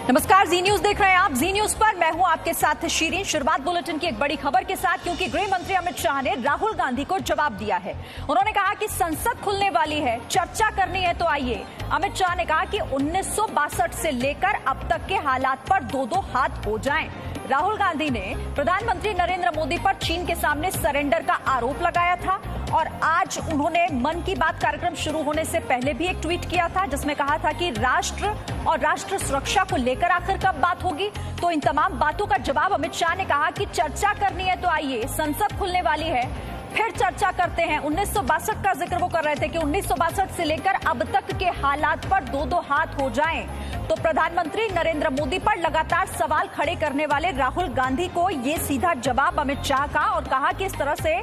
नमस्कार, जी न्यूज देख रहे हैं आप। जी न्यूज पर मैं हूं आपके साथ शीरीन। शुरुआत बुलेटिन की एक बड़ी खबर के साथ, क्योंकि गृह मंत्री अमित शाह ने राहुल गांधी को जवाब दिया है। उन्होंने कहा कि संसद खुलने वाली है, चर्चा करनी है तो आइए। अमित शाह ने कहा कि 1962 से लेकर अब तक के हालात पर दो दो हाथ हो जाएं। राहुल गांधी ने प्रधानमंत्री नरेंद्र मोदी पर चीन के सामने सरेंडर का आरोप लगाया था और आज उन्होंने मन की बात कार्यक्रम शुरू होने से पहले भी एक ट्वीट किया था, जिसमें कहा था कि राष्ट्र और राष्ट्र सुरक्षा को लेकर आखिर कब बात होगी। तो इन तमाम बातों का जवाब अमित शाह ने कहा कि चर्चा करनी है तो आइए, संसद खुलने वाली है, फिर चर्चा करते हैं। 1962 का जिक्र वो कर रहे थे कि 1962 से लेकर अब तक के हालात पर दो दो हाथ हो जाएं। तो प्रधानमंत्री नरेंद्र मोदी पर लगातार सवाल खड़े करने वाले राहुल गांधी को ये सीधा जवाब अमित शाह का, और कहा कि इस तरह से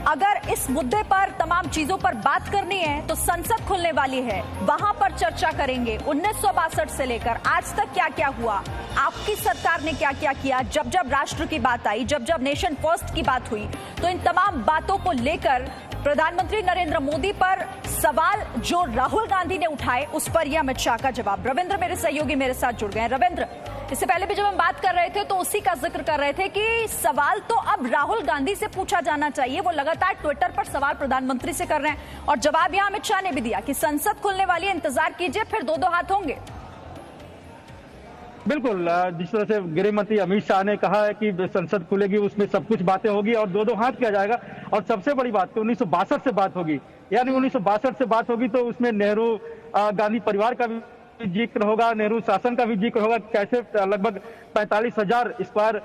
अगर इस मुद्दे पर तमाम चीजों पर बात करनी है तो संसद खुलने वाली है, वहां पर चर्चा करेंगे। 1962 से लेकर आज तक क्या क्या हुआ, आपकी सरकार ने क्या क्या किया, जब जब राष्ट्र की बात आई, जब जब नेशन फर्स्ट की बात हुई, तो इन तमाम बातों को लेकर प्रधानमंत्री नरेंद्र मोदी पर सवाल जो राहुल गांधी ने उठाए, उस पर यह अमित शाह का जवाब। रविंद्र मेरे सहयोगी मेरे साथ जुड़ गए हैं। रविंद्र, इससे पहले भी जब हम बात कर रहे थे तो उसी का जिक्र कर रहे थे कि सवाल तो अब राहुल गांधी से पूछा जाना चाहिए। वो लगातार ट्विटर पर सवाल प्रधानमंत्री से कर रहे हैं और जवाब यहां अमित शाह ने भी दिया कि संसद खुलने वाली है, इंतजार कीजिए, फिर दो दो हाथ होंगे। बिल्कुल, जिस तरह से गृह मंत्री अमित शाह ने कहा है कि संसद खुलेगी, उसमें सब कुछ बातें होगी और दो दो हाथ किया जाएगा। और सबसे बड़ी बात कि 1962 से बात होगी, यानी 1962 से बात होगी तो उसमें नेहरू गांधी परिवार का भी जिक्र होगा, नेहरू शासन का भी जिक्र होगा। कैसे लगभग 45,000 स्क्वायर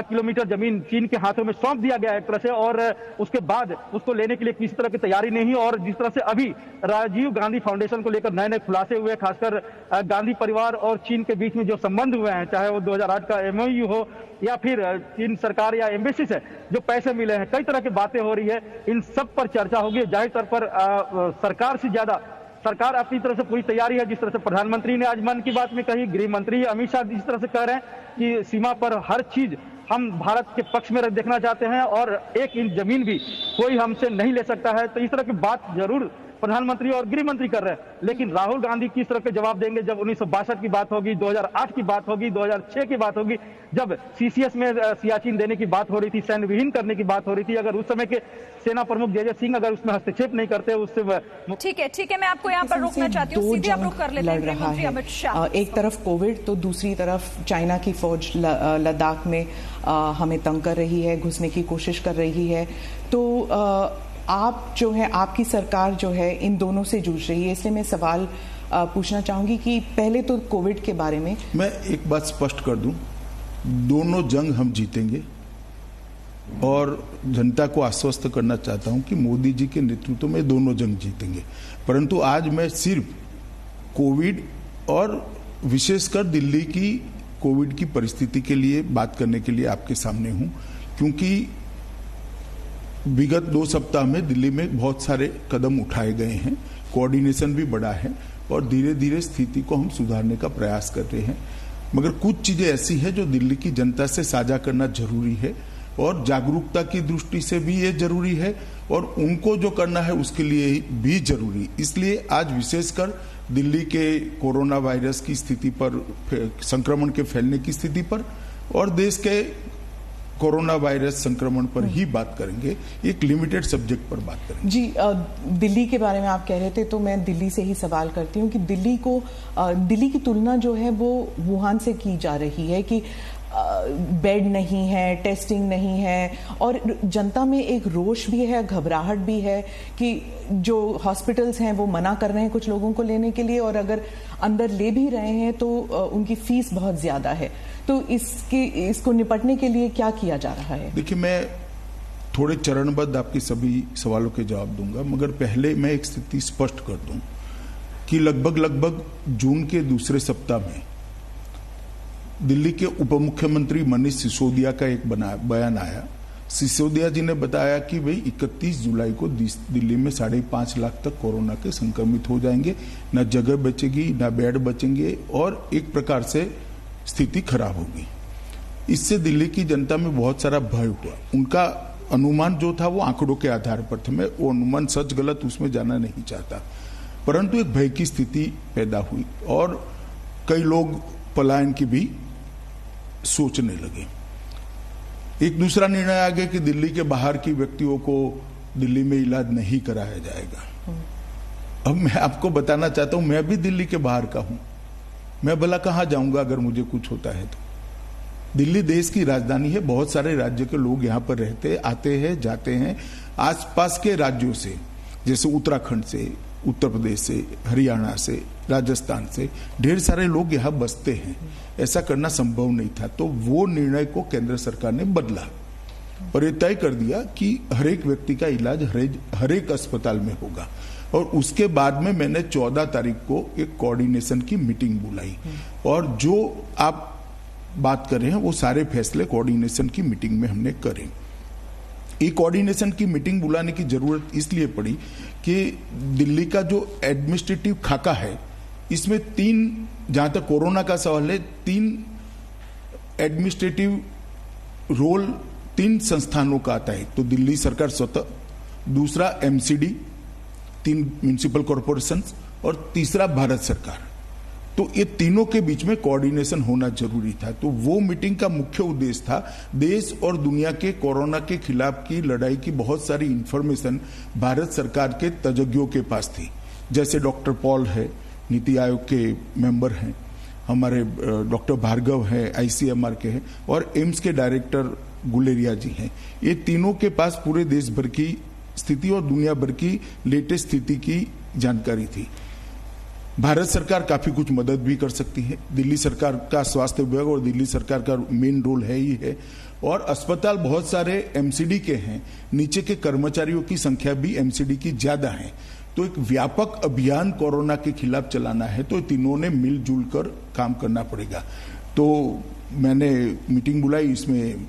किलोमीटर जमीन चीन के हाथों में सौंप दिया गया है एक तरह से, और उसके बाद उसको लेने के लिए किसी तरह की तैयारी नहीं। और जिस तरह से अभी राजीव गांधी फाउंडेशन को लेकर नए नए खुलासे हुए, खासकर गांधी परिवार और चीन के बीच में जो संबंध हुए हैं, चाहे वो 2008 का MOU हो या फिर चीन सरकार या एम्बेसी से जो पैसे मिले हैं, कई तरह की बातें हो रही है, इन सब पर चर्चा होगी। जाहिर तौर पर सरकार से ज्यादा सरकार अपनी तरफ से पूरी तैयारी है। जिस तरह से प्रधानमंत्री ने आज मन की बात में कही, गृह मंत्री अमित शाह जिस तरह से कह रहे हैं कि सीमा पर हर चीज हम भारत के पक्ष में देखना चाहते हैं और एक इंच जमीन भी कोई हमसे नहीं ले सकता है, तो इस तरह की बात जरूर प्रधानमंत्री और गृह मंत्री कर रहे हैं। लेकिन राहुल गांधी किस तरह के जवाब देंगे जब 1962 की बात होगी, 2008 की बात होगी, 2006 की बात होगी, जब CCS में सियाचिन देने की बात हो रही थी, सैन्य विहीन करने की बात हो रही थी। अगर उस समय के सेना प्रमुख JJ सिंह अगर उसमें हस्तक्षेप नहीं करते, उससे ठीक है, मैं आपको यहाँ पर रोकना चाहती हूँ, सीधे आप रुक कर लेते हैं गृह मंत्री अमित शाह। एक तरफ कोविड तो दूसरी तरफ चाइना की फौज लद्दाख में हमें तंग कर रही है, घुसने की कोशिश कर रही है। तो आप जो है, आपकी सरकार जो है इन दोनों से जूझ रही है, इसलिए मैं सवाल पूछना चाहूंगी कि पहले तो कोविड के बारे में मैं एक बात स्पष्ट कर दूं, दोनों जंग हम जीतेंगे और जनता को आश्वस्त करना चाहता हूं कि मोदी जी के नेतृत्व में दोनों जंग जीतेंगे। परंतु आज मैं सिर्फ कोविड और विशेषकर दिल्ली की कोविड की परिस्थिति के लिए बात करने के लिए आपके सामने हूं, क्योंकि विगत 2 सप्ताह में दिल्ली में बहुत सारे कदम उठाए गए हैं, कोऑर्डिनेशन भी बढ़ा है और धीरे धीरे स्थिति को हम सुधारने का प्रयास कर रहे हैं। मगर कुछ चीजें ऐसी हैं जो दिल्ली की जनता से साझा करना जरूरी है और जागरूकता की दृष्टि से भी ये जरूरी है और उनको जो करना है उसके लिए भी जरूरी। इसलिए आज विशेषकर दिल्ली के कोरोना वायरस की स्थिति पर, संक्रमण के फैलने की स्थिति पर और देश के कोरोना वायरस संक्रमण पर ही बात करेंगे, एक लिमिटेड सब्जेक्ट पर बात करेंगे। जी, दिल्ली के बारे में आप कह रहे थे तो मैं दिल्ली से ही सवाल करती हूँ कि दिल्ली की तुलना जो है वो वुहान से की जा रही है कि बेड नहीं है, टेस्टिंग नहीं है और जनता में एक रोष भी है, घबराहट भी है कि जो हॉस्पिटल्स हैं वो मना कर रहे हैं कुछ लोगों को लेने के लिए और अगर अंदर ले भी रहे हैं तो उनकी फीस बहुत ज्यादा है। तो इसको निपटने के लिए क्या किया जा रहा है? देखिए, मैं थोड़े चरणबद्ध आपके सभी सवालों के जवाब दूंगा, मगर पहले मैं एक स्थिति स्पष्ट कर दूं कि लगभग जून के दूसरे सप्ताह में दिल्ली के उप मुख्यमंत्री मनीष सिसोदिया का एक बयान आया। सिसोदिया जी ने बताया कि भाई 31 जुलाई को दिल्ली में 5.5 लाख तक कोरोना के संक्रमित हो जाएंगे, न जगह बचेगी न बेड बचेंगे और एक प्रकार से स्थिति खराब होगी। इससे दिल्ली की जनता में बहुत सारा भय हुआ। उनका अनुमान जो था वो आंकड़ों के आधार पर था, मैं वो अनुमान सच गलत उसमें जाना नहीं चाहता, परंतु एक भय की स्थिति पैदा हुई और कई लोग पलायन की भी सोचने लगे। एक दूसरा निर्णय आ गया कि दिल्ली के बाहर की व्यक्तियों को दिल्ली में इलाज नहीं कराया जाएगा। अब मैं आपको बताना चाहता हूं, मैं भी दिल्ली के बाहर का हूं। मैं भला कहां जाऊंगा अगर मुझे कुछ होता है तो? दिल्ली देश की राजधानी है, बहुत सारे राज्य के लोग यहां पर रहते, आते हैं, जाते हैं। आसपास के राज्यों से, जैसे उत्तराखंड से, उत्तर प्रदेश से, हरियाणा से, राजस्थान से ढेर सारे लोग यहाँ बसते हैं। ऐसा करना संभव नहीं था, तो वो निर्णय को केंद्र सरकार ने बदला और ये तय कर दिया कि हर एक व्यक्ति का इलाज हर एक अस्पताल में होगा। और उसके बाद में मैंने 14 तारीख को एक कोऑर्डिनेशन की मीटिंग बुलाई और जो आप बात कर रहे हैं वो सारे फैसले कोऑर्डिनेशन की मीटिंग में हमने करे। एक कोऑर्डिनेशन की मीटिंग बुलाने की जरूरत इसलिए पड़ी कि दिल्ली का जो एडमिनिस्ट्रेटिव खाका है, इसमें 3, जहां तक कोरोना का सवाल है, 3 एडमिनिस्ट्रेटिव रोल 3 संस्थानों का आता है। तो दिल्ली सरकार स्वतः, दूसरा एमसीडी, 3 म्युनिसिपल कॉरपोरेशन और तीसरा भारत सरकार। तो ये तीनों के बीच में कोऑर्डिनेशन होना जरूरी था। तो वो मीटिंग का मुख्य उद्देश्य था, देश और दुनिया के कोरोना के खिलाफ की लड़ाई की बहुत सारी इंफॉर्मेशन भारत सरकार के तज्ञों के पास थी। जैसे डॉक्टर पॉल है, नीति आयोग के मेंबर हैं, हमारे डॉक्टर भार्गव है, आईसीएमआर के हैं, और एम्स के डायरेक्टर गुलेरिया जी हैं। ये तीनों के पास पूरे देश भर की स्थिति और दुनिया भर की लेटेस्ट स्थिति की जानकारी थी। भारत सरकार काफी कुछ मदद भी कर सकती है। दिल्ली सरकार का स्वास्थ्य विभाग और दिल्ली सरकार का मेन रोल है ही है। और अस्पताल बहुत सारे एमसीडी के हैं, नीचे के कर्मचारियों की संख्या भी एमसीडी की ज्यादा है। तो एक व्यापक अभियान कोरोना के खिलाफ चलाना है, तो तीनों ने मिलजुल कर काम करना पड़ेगा। तो मैंने मीटिंग बुलाई, इसमें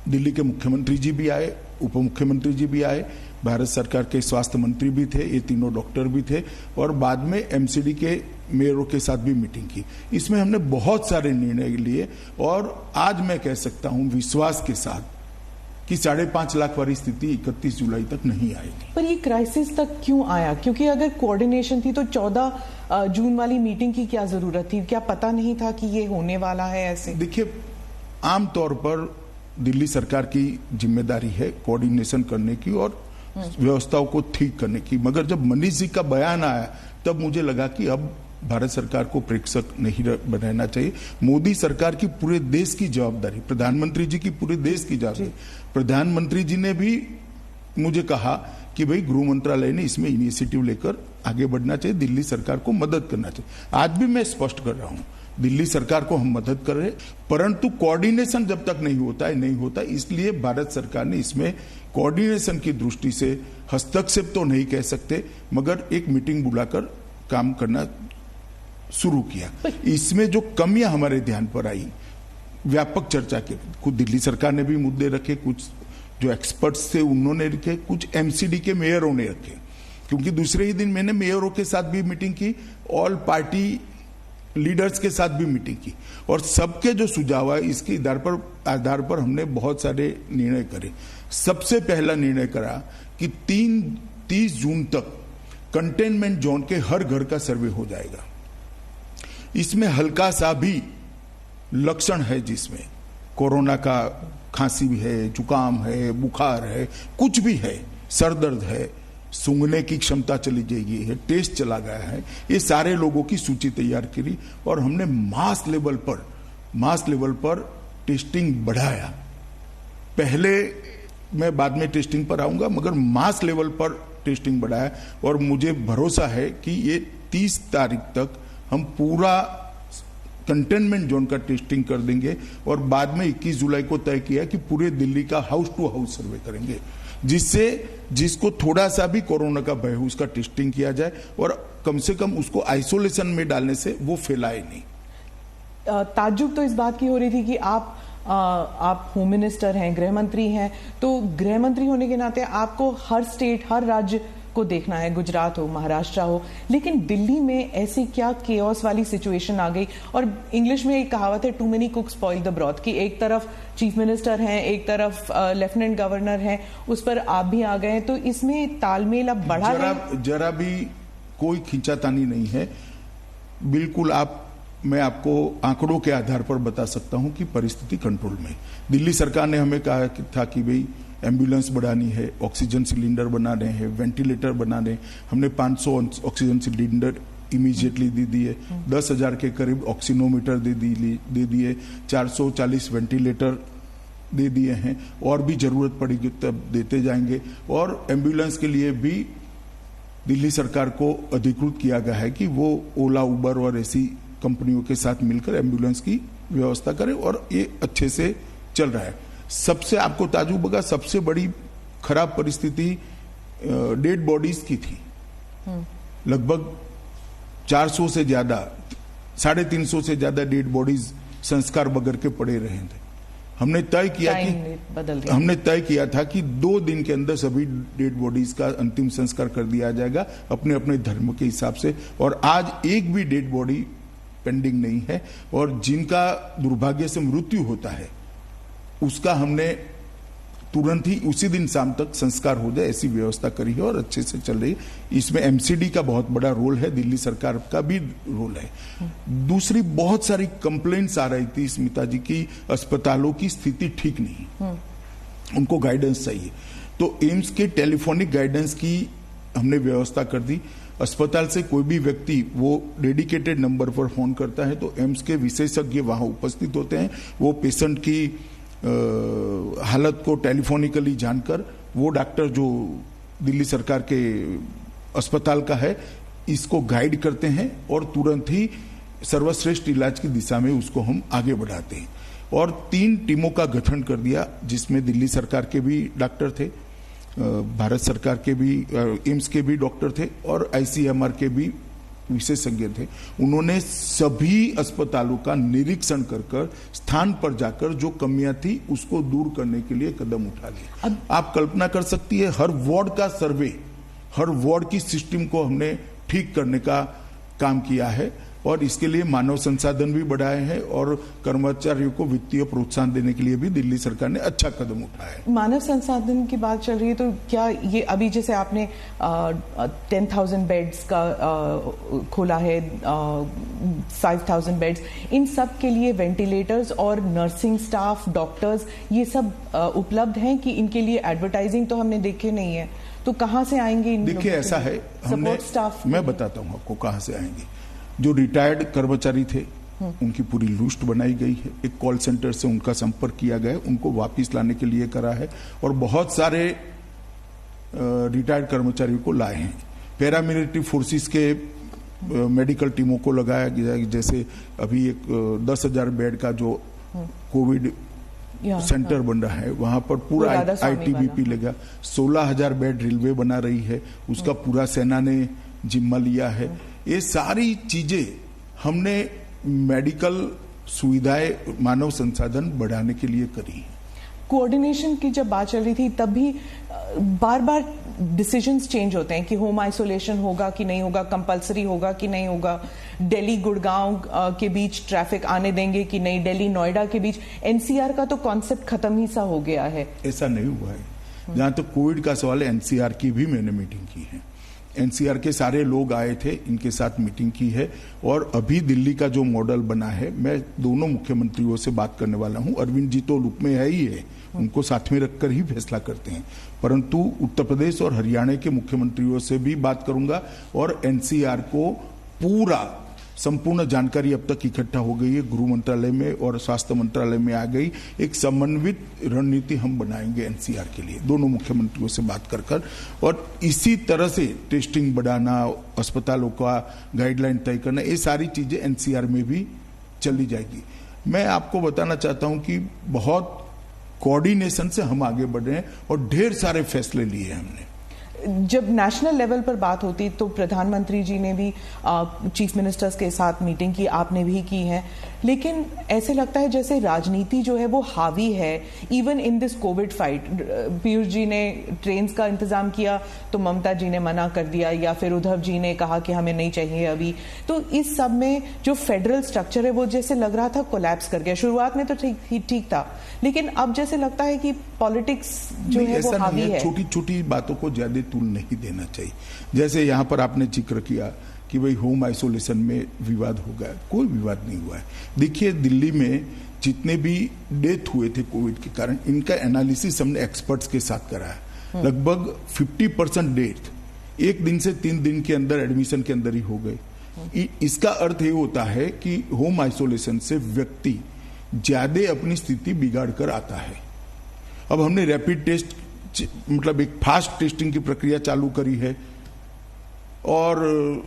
दिल्ली के मुख्यमंत्री जी भी आए, उप मुख्यमंत्री जी भी आए, भारत सरकार के स्वास्थ्य मंत्री भी थे, ये तीनों डॉक्टर भी थे, और बाद में एमसीडी के मेयरों के साथ भी मीटिंग की। इसमें हमने बहुत सारे निर्णय लिए और आज मैं कह सकता हूं विश्वास के साथ कि 5.5 लाख वाली स्थिति 31 जुलाई तक नहीं आएगी। पर ये क्राइसिस तक क्यों आया? क्योंकि अगर कोऑर्डिनेशन थी तो 14 जून वाली मीटिंग की क्या जरूरत थी? क्या पता नहीं था कि ये होने वाला है ऐसे? देखिए, आमतौर पर दिल्ली सरकार की जिम्मेदारी है कोऑर्डिनेशन करने की और व्यवस्थाओं को ठीक करने की, मगर जब मनीष जी का बयान आया तब मुझे लगा कि अब भारत सरकार को प्रेक्षक नहीं बनाना चाहिए। मोदी सरकार की पूरे देश की जवाबदारी, प्रधानमंत्री जी की पूरे देश की जवाबदारी। प्रधानमंत्री जी ने भी मुझे कहा कि भाई गृह मंत्रालय ने इसमें इनिशिएटिव लेकर आगे बढ़ना चाहिए, दिल्ली सरकार को मदद करना चाहिए। आज भी मैं स्पष्ट कर रहा हूं, दिल्ली सरकार को हम मदद कर रहे हैं, परंतु कोऑर्डिनेशन जब तक नहीं होता, इसलिए भारत सरकार ने इसमें कोऑर्डिनेशन की दृष्टि से हस्तक्षेप तो नहीं कह सकते, मगर एक मीटिंग बुलाकर काम करना शुरू किया। इसमें जो कमियां हमारे ध्यान पर आई, व्यापक चर्चा के कुछ दिल्ली सरकार ने भी मुद्दे रखे, कुछ जो एक्सपर्ट्स थे उन्होंने रखे, कुछ एमसीडी के मेयरों ने रखे। क्योंकि दूसरे ही दिन मैंने मेयरों के साथ भी मीटिंग की, ऑल पार्टी लीडर्स के साथ भी मीटिंग की, और सबके जो सुझाव है इसके आधार पर हमने बहुत सारे निर्णय करे। सबसे पहला निर्णय करा कि 30 जून तक कंटेनमेंट जोन के हर घर का सर्वे हो जाएगा। इसमें हल्का सा भी लक्षण है जिसमें कोरोना का खांसी भी है, जुकाम है, बुखार है, कुछ भी है, सर दर्द है, सूंघने की क्षमता चली जाएगी है, टेस्ट चला गया है, ये सारे लोगों की सूची तैयार करी और हमने मास लेवल पर टेस्टिंग बढ़ाया। पहले मैं बाद में टेस्टिंग पर आऊंगा, मगर मास लेवल पर टेस्टिंग बढ़ाया और मुझे भरोसा है कि ये 30 तारीख तक हम पूरा कंटेनमेंट जोन का टेस्टिंग कर देंगे और बाद में 21 जुलाई को तय किया कि पूरे दिल्ली का हाउस टू हाउस सर्वे करेंगे, जिससे जिसको थोड़ा सा भी कोरोना का भय हो उसका टेस्टिंग किया जाए और कम से कम उसको आइसोलेशन में डालने से वो फैलाए नहीं। ताज्जुब तो इस बात की हो रही थी कि आप होम मिनिस्टर हैं, गृह मंत्री हैं, तो गृह मंत्री होने के नाते आपको हर स्टेट, हर राज्य को देखना है, गुजरात हो, महाराष्ट्र हो, लेकिन दिल्ली में ऐसी क्या केओस वाली सिचुएशन आ गई। और इंग्लिश में एक कहावत है, too many cooks spoil the broth, कि एक तरफ चीफ मिनिस्टर हैं, एक तरफ लेफ्टिनेंट गवर्नर हैं, उस पर आप भी आ गए हैं, तो इसमें तालमेल अब बढ़ा है। जरा भी कोई खींचातानी नहीं है, बिल्कुल आप मैं आपको आंकड़ों के आधार पर बता सकता हूं कि परिस्थिति कंट्रोल में। दिल्ली सरकार ने हमें कहा था कि भाई एम्बुलेंस बढ़ानी है, ऑक्सीजन सिलेंडर बनाने हैं, वेंटिलेटर बनाने। हमने 500 ऑक्सीजन सिलेंडर इमीडिएटली दे दिए, 10,000 के करीब ऑक्सीनोमीटर दे दिए, 440 वेंटिलेटर दे दिए हैं, और भी जरूरत पड़ेगी तब देते जाएंगे। और एम्बुलेंस के लिए भी दिल्ली सरकार को अधिकृत किया गया है कि वो ओला, उबर और ऐसी कंपनियों के साथ मिलकर एम्बुलेंस की व्यवस्था करें, और ये अच्छे से चल रहा है। सबसे आपको ताजुब होगा, सबसे बड़ी खराब परिस्थिति डेड बॉडीज की थी। लगभग 400 से ज्यादा, 350 से ज्यादा डेड बॉडीज संस्कार बगैर के पड़े रहे थे। हमने तय किया था कि 2 दिन के अंदर सभी डेड बॉडीज का अंतिम संस्कार कर दिया जाएगा अपने अपने धर्म के हिसाब से, और आज एक भी डेड बॉडी पेंडिंग नहीं है। और जिनका दुर्भाग्य से मृत्यु होता है उसका हमने तुरंत ही उसी दिन शाम तक संस्कार हो जाए ऐसी व्यवस्था करी है और अच्छे से चल रही है। इसमें एमसीडी का बहुत बड़ा रोल है, दिल्ली सरकार का भी रोल है। दूसरी बहुत सारी कंप्लेंट्स आ रही थी स्मिता जी की अस्पतालों की स्थिति ठीक नहीं, उनको गाइडेंस चाहिए, तो एम्स के टेलीफोनिक गाइडेंस की हमने व्यवस्था कर दी। अस्पताल से कोई भी व्यक्ति वो डेडिकेटेड नंबर पर फोन करता है तो एम्स के विशेषज्ञ वहां उपस्थित होते हैं। वो पेशेंट की हालत को टेलीफोनिकली जानकर वो डॉक्टर जो दिल्ली सरकार के अस्पताल का है इसको गाइड करते हैं और तुरंत ही सर्वश्रेष्ठ इलाज की दिशा में उसको हम आगे बढ़ाते हैं। और 3 टीमों का गठन कर दिया जिसमें दिल्ली सरकार के भी डॉक्टर थे, भारत सरकार के भी एम्स के भी डॉक्टर थे और आईसीएमआर के भी विशेषज्ञ थे। उन्होंने सभी अस्पतालों का निरीक्षण कर स्थान पर जाकर जो कमियां थी उसको दूर करने के लिए कदम उठा लिए। आप कल्पना कर सकती है, हर वार्ड का सर्वे, हर वार्ड की सिस्टम को हमने ठीक करने का काम किया है और इसके लिए मानव संसाधन भी बढ़ाए हैं और कर्मचारियों को वित्तीय प्रोत्साहन देने के लिए भी दिल्ली सरकार ने अच्छा कदम उठाया है। मानव संसाधन की बात चल रही है तो क्या ये अभी जैसे आपने 10,000 बेड्स का खोला है, 5,000 बेड्स, इन सब के लिए वेंटिलेटर्स और नर्सिंग स्टाफ, डॉक्टर्स, ये सब उपलब्ध हैं कि इनके लिए एडवर्टाइजिंग तो हमने देखे नहीं है, तो कहाँ से आएंगे? देखिए ऐसा है, सपोर्ट स्टाफ मैं बताता हूँ आपको कहाँ से आएंगे। जो रिटायर्ड कर्मचारी थे उनकी पूरी लिस्ट बनाई गई है, एक कॉल सेंटर से उनका संपर्क किया गया है, उनको वापस लाने के लिए करा है और बहुत सारे रिटायर्ड कर्मचारियों को लाए हैं। पैरामिलिट्री फोर्सेस के मेडिकल टीमों को लगाया गया, जैसे अभी एक 10,000 बेड का जो कोविड सेंटर बन रहा है वहां पर पूरा आईटीबीपी लगा। 16,000 बेड रेलवे बना रही है, उसका पूरा सेना ने जिम्मा लिया है। ये सारी चीजें हमने मेडिकल सुविधाएं, मानव संसाधन बढ़ाने के लिए करी। कोऑर्डिनेशन की जब बात चल रही थी तब भी बार बार डिसीजंस चेंज होते हैं कि होम आइसोलेशन होगा कि नहीं होगा, कंपलसरी होगा कि नहीं होगा, दिल्ली गुड़गांव के बीच ट्रैफिक आने देंगे कि नहीं, दिल्ली नोएडा के बीच। एनसीआर का तो कॉन्सेप्ट खत्म ही सा हो गया है। ऐसा नहीं हुआ है। जहां तक कोविड का सवाल है, एनसीआर की भी मैंने मीटिंग की है, एनसीआर के सारे लोग आए थे, इनके साथ मीटिंग की है और अभी दिल्ली का जो मॉडल बना है, मैं दोनों मुख्यमंत्रियों से बात करने वाला हूं। अरविंद जी तो लुक में है ही है, उनको साथ में रखकर ही फैसला करते हैं, परंतु उत्तर प्रदेश और हरियाणा के मुख्यमंत्रियों से भी बात करूंगा और एनसीआर को पूरा संपूर्ण जानकारी अब तक इकट्ठा हो गई है, गृह मंत्रालय में और स्वास्थ्य मंत्रालय में आ गई। एक समन्वित रणनीति हम बनाएंगे एनसीआर के लिए, दोनों मुख्यमंत्रियों से बात कर और इसी तरह से टेस्टिंग बढ़ाना, अस्पतालों का गाइडलाइन तय करना, ये सारी चीजें एनसीआर में भी चली जाएगी। मैं आपको बताना चाहता हूं कि बहुत कोऑर्डिनेशन से हम आगे बढ़ रहे हैं और ढेर सारे फैसले लिए हमने। जब नेशनल लेवल पर बात होती तो प्रधानमंत्री जी ने भी चीफ मिनिस्टर्स के साथ मीटिंग की, आपने भी की है, लेकिन ऐसे लगता है जैसे राजनीति जो है वो हावी है even in this Covid fight. Piyush ji ने ट्रेन्स का इंतजाम किया तो ममता जी ने मना कर दिया, या फिर उद्धव जी ने कहा कि हमें नहीं चाहिए अभी। तो इस सब में जो फेडरल स्ट्रक्चर है वो जैसे लग रहा था कोलैप्स कर गया। शुरुआत में तो ठीक था, लेकिन अब जैसे लगता है कि पॉलिटिक्स जो है वो हावी है। छोटी छोटी बातों को ज्यादा तूल नहीं देना चाहिए। जैसे यहाँ पर आपने जिक्र किया कि भाई होम आइसोलेशन में विवाद हो गया। कोई विवाद नहीं हुआ है। देखिए, दिल्ली में जितने भी डेथ हुए थे कोविड के कारण, इनका एनालिसिस हमने एक्सपर्ट्स के साथ करा है। लगभग 50% डेथ 1 दिन से 3 दिन के अंदर एडमिशन के अंदर ही हो गए। इसका अर्थ ये होता है कि होम आइसोलेशन से व्यक्ति ज्यादा अपनी स्थिति बिगाड़ कर आता है। अब हमने रैपिड टेस्ट, मतलब एक फास्ट टेस्टिंग की प्रक्रिया चालू करी है, और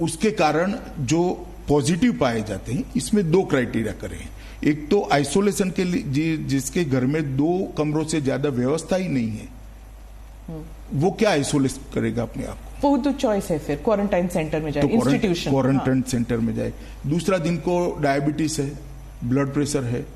उसके कारण जो पॉजिटिव पाए जाते हैं, इसमें 2 क्राइटेरिया करे हैं। एक तो आइसोलेशन के लिए जिसके घर में 2 कमरों से ज्यादा व्यवस्था ही नहीं है, वो क्या आइसोलेट करेगा अपने आप को? वो तो चॉइस है, फिर क्वारंटाइन सेंटर में जाए, तो इंस्टीट्यूशन क्वारंटाइन सेंटर में जाए। दूसरा, जिनको डायबिटीज है, ब्लड प्रेशर है,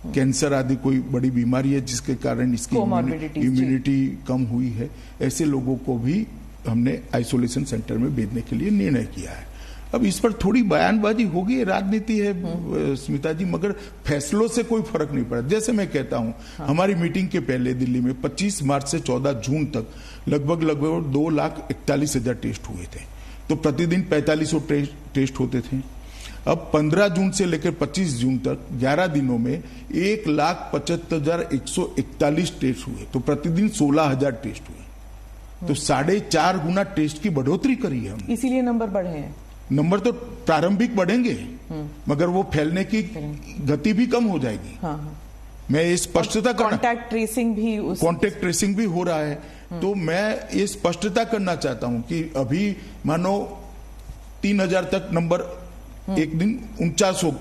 कैंसर आदि कोई बड़ी बीमारी है जिसके कारण इसकी इम्यूनिटी कम हुई है, ऐसे लोगों को भी हमने आइसोलेशन सेंटर में भेजने के लिए निर्णय किया है। अब इस पर थोड़ी बयानबाजी होगी, राजनीति है स्मिता जी, मगर फैसलों से कोई फर्क नहीं पड़ा। जैसे मैं कहता हूं, हमारी मीटिंग के पहले दिल्ली में 25 मार्च से 14 जून तक लगभग 2,41,000 टेस्ट हुए थे। तो प्रतिदिन 4500 टेस्ट होते थे। अब 15 जून से लेकर 25 जून तक 11 दिनों में 1,75,141 टेस्ट हुए। तो प्रतिदिन 16,000 टेस्ट हुए। तो 4.5 गुना टेस्ट की बढ़ोतरी करी है हमने। इसीलिए नंबर बढ़े हैं। नंबर तो प्रारंभिक बढ़ेंगे, मगर वो फैलने की गति भी कम हो जाएगी। मैं ये स्पष्टता करना, कॉन्टैक्ट ट्रेसिंग भी हो रहा है। तो मैं ये स्पष्टता करना चाहता हूं कि अभी मानो 3,000 तक नंबर एक दिन 4900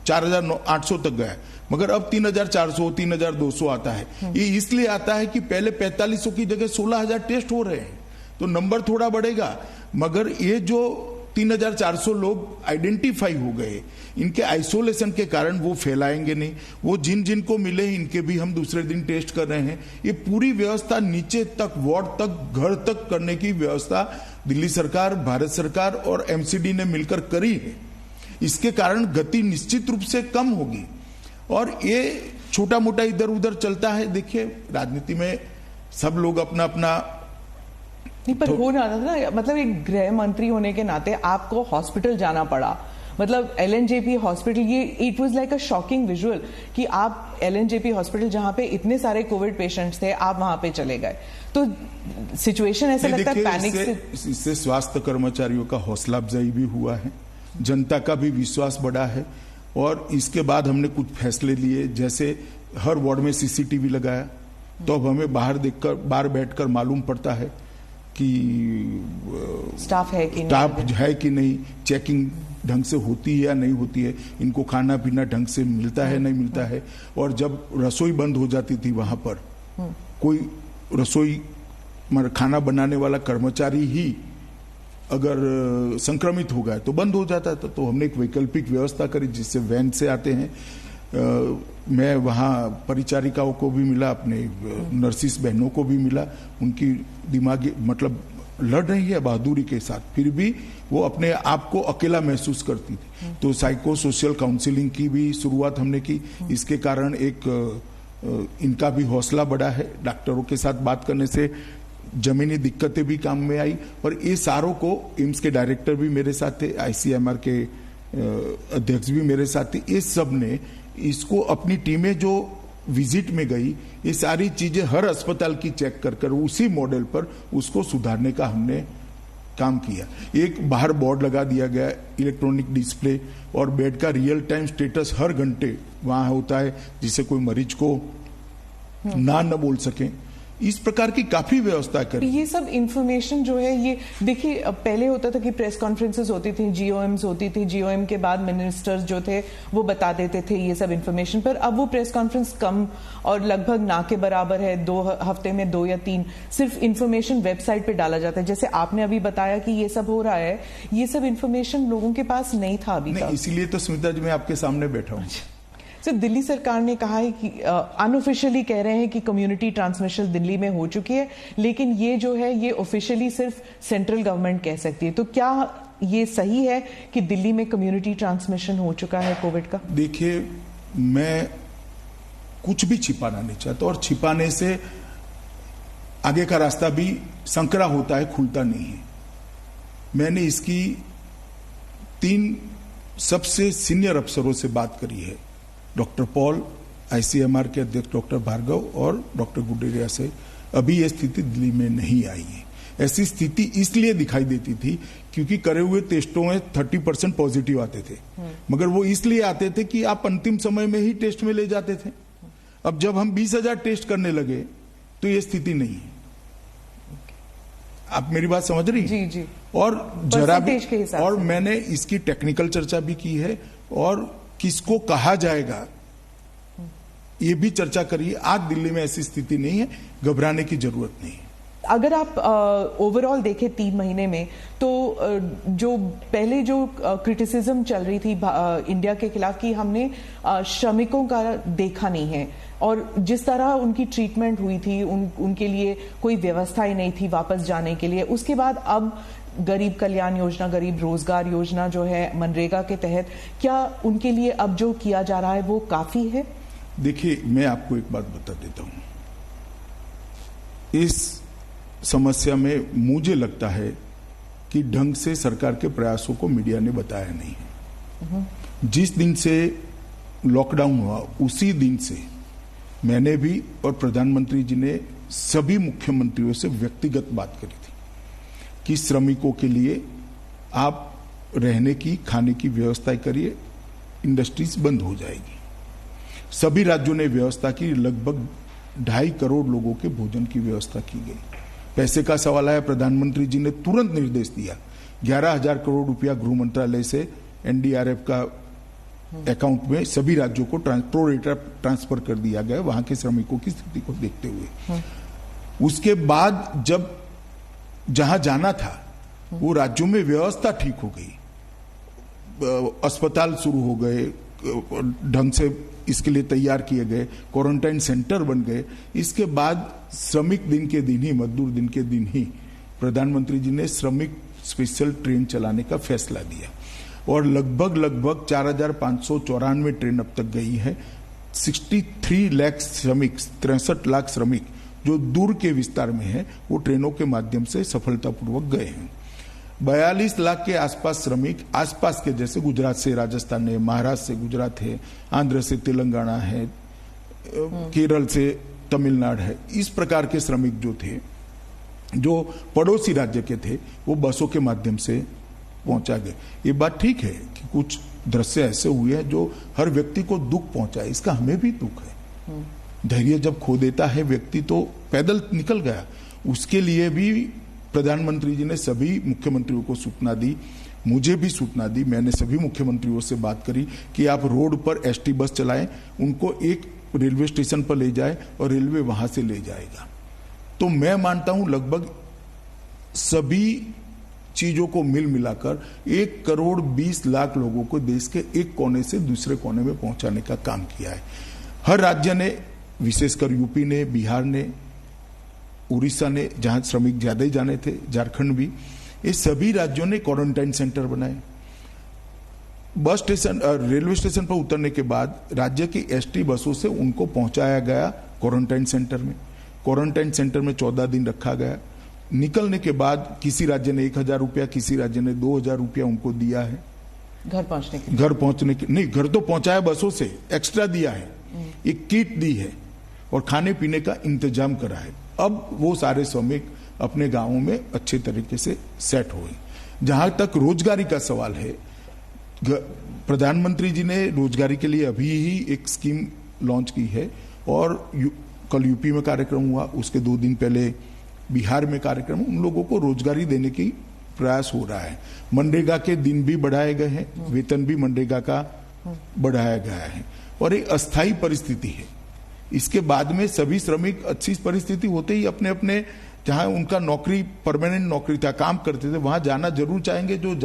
4,800 तक गया, मगर अब 3,400 3,200 आता है। ये इसलिए आता है कि पहले 4500 की जगह 16,000 टेस्ट हो रहे हैं, तो नंबर थोड़ा बढ़ेगा। मगर ये जो 3,400 लोग आइडेंटिफाई हो गए, इनके आइसोलेशन के कारण वो फैलाएंगे नहीं। वो जिन जिन को मिले इनके भी हम दूसरे दिन टेस्ट कर रहे हैं। ये पूरी व्यवस्था नीचे तक, वार्ड तक, घर तक करने की व्यवस्था दिल्ली सरकार, भारत सरकार और एमसीडी ने मिलकर करी है। इसके कारण गति निश्चित रूप से कम होगी। और ये छोटा मोटा इधर उधर चलता है। देखिए, राजनीति में सब लोग अपना अपना नहीं, पर हो रहा था ना, मतलब एक गृह मंत्री होने के नाते आपको हॉस्पिटल जाना पड़ा, मतलब एलएनजेपी हॉस्पिटल। ये it was like a shocking visual कि आप एलएनजेपी हॉस्पिटल, जहां पे इतने सारे कोविड पेशेंट्स थे, आप वहां पे चले गए। तो सिचुएशन ऐसा लगता है पैनिक से। इससे स्वास्थ्य कर्मचारियों का हौसला अफजाई भी हुआ है, जनता का भी विश्वास बढ़ा है। और इसके बाद हमने कुछ फैसले लिए, जैसे हर वार्ड में सीसीटीवी लगाया, तो अब हमें बाहर बैठकर मालूम पड़ता है कि स्टाफ है कि नहीं, चेकिंग ढंग से होती है या नहीं होती है, इनको खाना पीना ढंग से मिलता है नहीं मिलता है। और जब रसोई बंद हो जाती थी वहां पर, कोई रसोई खाना बनाने वाला कर्मचारी ही अगर संक्रमित हो गया तो बंद हो जाता था। तो हमने एक वैकल्पिक व्यवस्था करी जिससे वैन से आते हैं। मैं वहाँ परिचारिकाओं को भी मिला, अपने नर्सिस बहनों को भी मिला। उनकी दिमागी मतलब लड़ रही है बहादुरी के साथ, फिर भी वो अपने आप को अकेला महसूस करती थी। तो साइको सोशल काउंसलिंग की भी शुरुआत हमने की। इसके कारण एक इनका भी हौसला बढ़ा है। डॉक्टरों के साथ बात करने से जमीनी दिक्कतें भी काम में आई। और ये सारों को, एम्स के डायरेक्टर भी मेरे साथ थे, आईसीएमआर के अध्यक्ष भी मेरे साथ थे। ये सब ने इसको अपनी टीमें जो विजिट में गई, ये सारी चीजें हर अस्पताल की चेक कर उसी मॉडल पर उसको सुधारने का हमने काम किया। एक बाहर बोर्ड लगा दिया गया, इलेक्ट्रॉनिक डिस्प्ले, और बेड का रियल टाइम स्टेटस हर घंटे वहां होता है, जिससे कोई मरीज को न बोल सके। इस प्रकार की काफी व्यवस्था करी। ये सब इंफॉर्मेशन जो है, ये देखिए, पहले होता था कि प्रेस कॉन्फ्रेंसेस होती थी, जीओएम्स होती थी, जीओएम के बाद मिनिस्टर्स जो थे वो बता देते थे ये सब इंफॉर्मेशन। पर अब वो प्रेस कॉन्फ्रेंस कम और लगभग ना के बराबर है। 2 हफ्ते में 2 या 3 सिर्फ इंफॉर्मेशन वेबसाइट पे डाला जाता है। जैसे आपने अभी बताया कि ये सब हो रहा है, ये सब इंफॉर्मेशन लोगों के पास नहीं था अभी तक। इसीलिए तो स्मिता जी मैं आपके सामने बैठा हूँ। सर, दिल्ली सरकार ने कहा है कि अनऑफिशियली कह रहे हैं कि कम्युनिटी ट्रांसमिशन दिल्ली में हो चुकी है, लेकिन ये जो है ये ऑफिशियली सिर्फ सेंट्रल गवर्नमेंट कह सकती है। तो क्या ये सही है कि दिल्ली में कम्युनिटी ट्रांसमिशन हो चुका है कोविड का? देखिए, मैं कुछ भी छिपाना नहीं चाहता, और छिपाने से आगे का रास्ता भी संकरा होता है, खुलता नहीं है। मैंने इसकी 3 सबसे सीनियर अफसरों से बात करी है, डॉक्टर पॉल, आईसीएमआर के अध्यक्ष डॉक्टर भार्गव और डॉक्टर गुडेरिया से। अभी यह स्थिति दिल्ली में नहीं आई है। ऐसी स्थिति इसलिए दिखाई देती थी क्योंकि करे हुए टेस्टों में 30% पॉजिटिव आते थे, मगर वो इसलिए आते थे कि आप अंतिम समय में ही टेस्ट में ले जाते थे। अब जब हम 20,000 टेस्ट करने लगे तो ये स्थिति नहीं है। आप मेरी बात समझ रही हैं? जी। और जरा भी, और से। मैंने इसकी टेक्निकल चर्चा भी की है और किसको कहा जाएगा ये भी चर्चा करिए। आज दिल्ली में ऐसी स्थिति नहीं है, घबराने की जरूरत नहीं है। अगर आप ओवरऑल देखें 3 महीने में, तो जो पहले जो क्रिटिसिज्म चल रही थी इंडिया के खिलाफ कि हमने श्रमिकों का देखा नहीं है और जिस तरह उनकी ट्रीटमेंट हुई थी, उनके लिए कोई व्यवस्था ही नहीं थी वापस जाने के लिए। उसके बाद अब गरीब कल्याण योजना, गरीब रोजगार योजना जो है मनरेगा के तहत, क्या उनके लिए अब जो किया जा रहा है वो काफी है? देखिए, मैं आपको एक बात बता देता हूं। इस समस्या में मुझे लगता है कि ढंग से सरकार के प्रयासों को मीडिया ने बताया नहीं है। जिस दिन से लॉकडाउन हुआ उसी दिन से मैंने भी और प्रधानमंत्री जी ने सभी मुख्यमंत्रियों से व्यक्तिगत बात करी थी कि श्रमिकों के लिए आप रहने की, खाने की व्यवस्था करिए, इंडस्ट्रीज बंद हो जाएगी। सभी राज्यों ने व्यवस्था की, लगभग 2.5 करोड़ लोगों के भोजन की व्यवस्था की गई। पैसे का सवाल आया, प्रधानमंत्री जी ने तुरंत निर्देश दिया, 11,000 करोड़ रुपया गृह मंत्रालय से एनडीआरएफ का अकाउंट में सभी राज्यों को प्रोरेटा ट्रांसफर कर दिया गया वहां के श्रमिकों की स्थिति को देखते हुए। उसके बाद जब जहां जाना था वो राज्यों में व्यवस्था ठीक हो गई, अस्पताल शुरू हो गए, ढंग से इसके लिए तैयार किए गए, क्वारंटाइन सेंटर बन गए। इसके बाद श्रमिक दिन के दिन ही, मजदूर दिन के दिन ही प्रधानमंत्री जी ने श्रमिक स्पेशल ट्रेन चलाने का फैसला दिया और लगभग 4,594 ट्रेन अब तक गई है। 63 लाख श्रमिक, 63 लाख श्रमिक जो दूर के विस्तार में है वो ट्रेनों के माध्यम से सफलतापूर्वक गए हैं। 42 लाख के आसपास श्रमिक आसपास के, जैसे गुजरात से राजस्थान है, महाराष्ट्र से गुजरात है, आंध्र से तेलंगाना है, केरल से तमिलनाडु है, इस प्रकार के श्रमिक जो थे, जो पड़ोसी राज्य के थे, वो बसों के माध्यम से पहुंचा गए। ये बात ठीक है कि कुछ दृश्य ऐसे हुए हैं जो हर व्यक्ति को दुख पहुंचाए, इसका हमें भी दुख है। धैर्य जब खो देता है व्यक्ति तो पैदल निकल गया। उसके लिए भी प्रधानमंत्री जी ने सभी मुख्यमंत्रियों को सूचना दी, मुझे भी सूचना दी। मैंने सभी मुख्यमंत्रियों से बात करी कि आप रोड पर एसटी बस चलाएं, उनको एक रेलवे स्टेशन पर ले जाए और रेलवे वहां से ले जाएगा। तो मैं मानता हूं लगभग सभी चीजों को मिलाकर 1 करोड़ 20 लाख लोगों को देश के एक कोने से दूसरे कोने में पहुंचाने का काम किया है। हर राज्य ने, विशेषकर यूपी ने, बिहार ने, उड़ीसा ने, जहां श्रमिक ज्यादा ही जाने थे, झारखंड भी, ये सभी राज्यों ने क्वारंटाइन सेंटर बनाए। बस स्टेशन, रेलवे स्टेशन पर उतरने के बाद राज्य की एसटी बसों से उनको पहुंचाया गया क्वारंटाइन सेंटर में। क्वारंटाइन सेंटर में 14 दिन रखा गया। निकलने के बाद किसी राज्य ने 1,000 रुपया, किसी राज्य ने 2,000 रुपया उनको दिया है घर पहुंचने के नहीं, घर तो पहुंचाया बसों से, एक्स्ट्रा दिया है, एक किट दी है और खाने पीने का इंतजाम करा है। अब वो सारे श्रमिक अपने गांवों में अच्छे तरीके से सेट हुए। जहां तक रोजगारी का सवाल है, प्रधानमंत्री जी ने रोजगारी के लिए अभी ही एक स्कीम लॉन्च की है और कल यूपी में कार्यक्रम हुआ, उसके 2 दिन पहले बिहार में कार्यक्रम। उन लोगों को रोजगारी देने की प्रयास हो रहा है। मनरेगा के दिन भी बढ़ाए गए हैं, वेतन भी मनरेगा का बढ़ाया गया है और एक अस्थायी परिस्थिति है। इसके बाद में सभी श्रमिक अच्छी परिस्थिति होते ही अपने अपने जहां उनका नौकरी, परमानेंट नौकरी था, काम करते थे, वहां जाना जरूर चाहेंगे। जो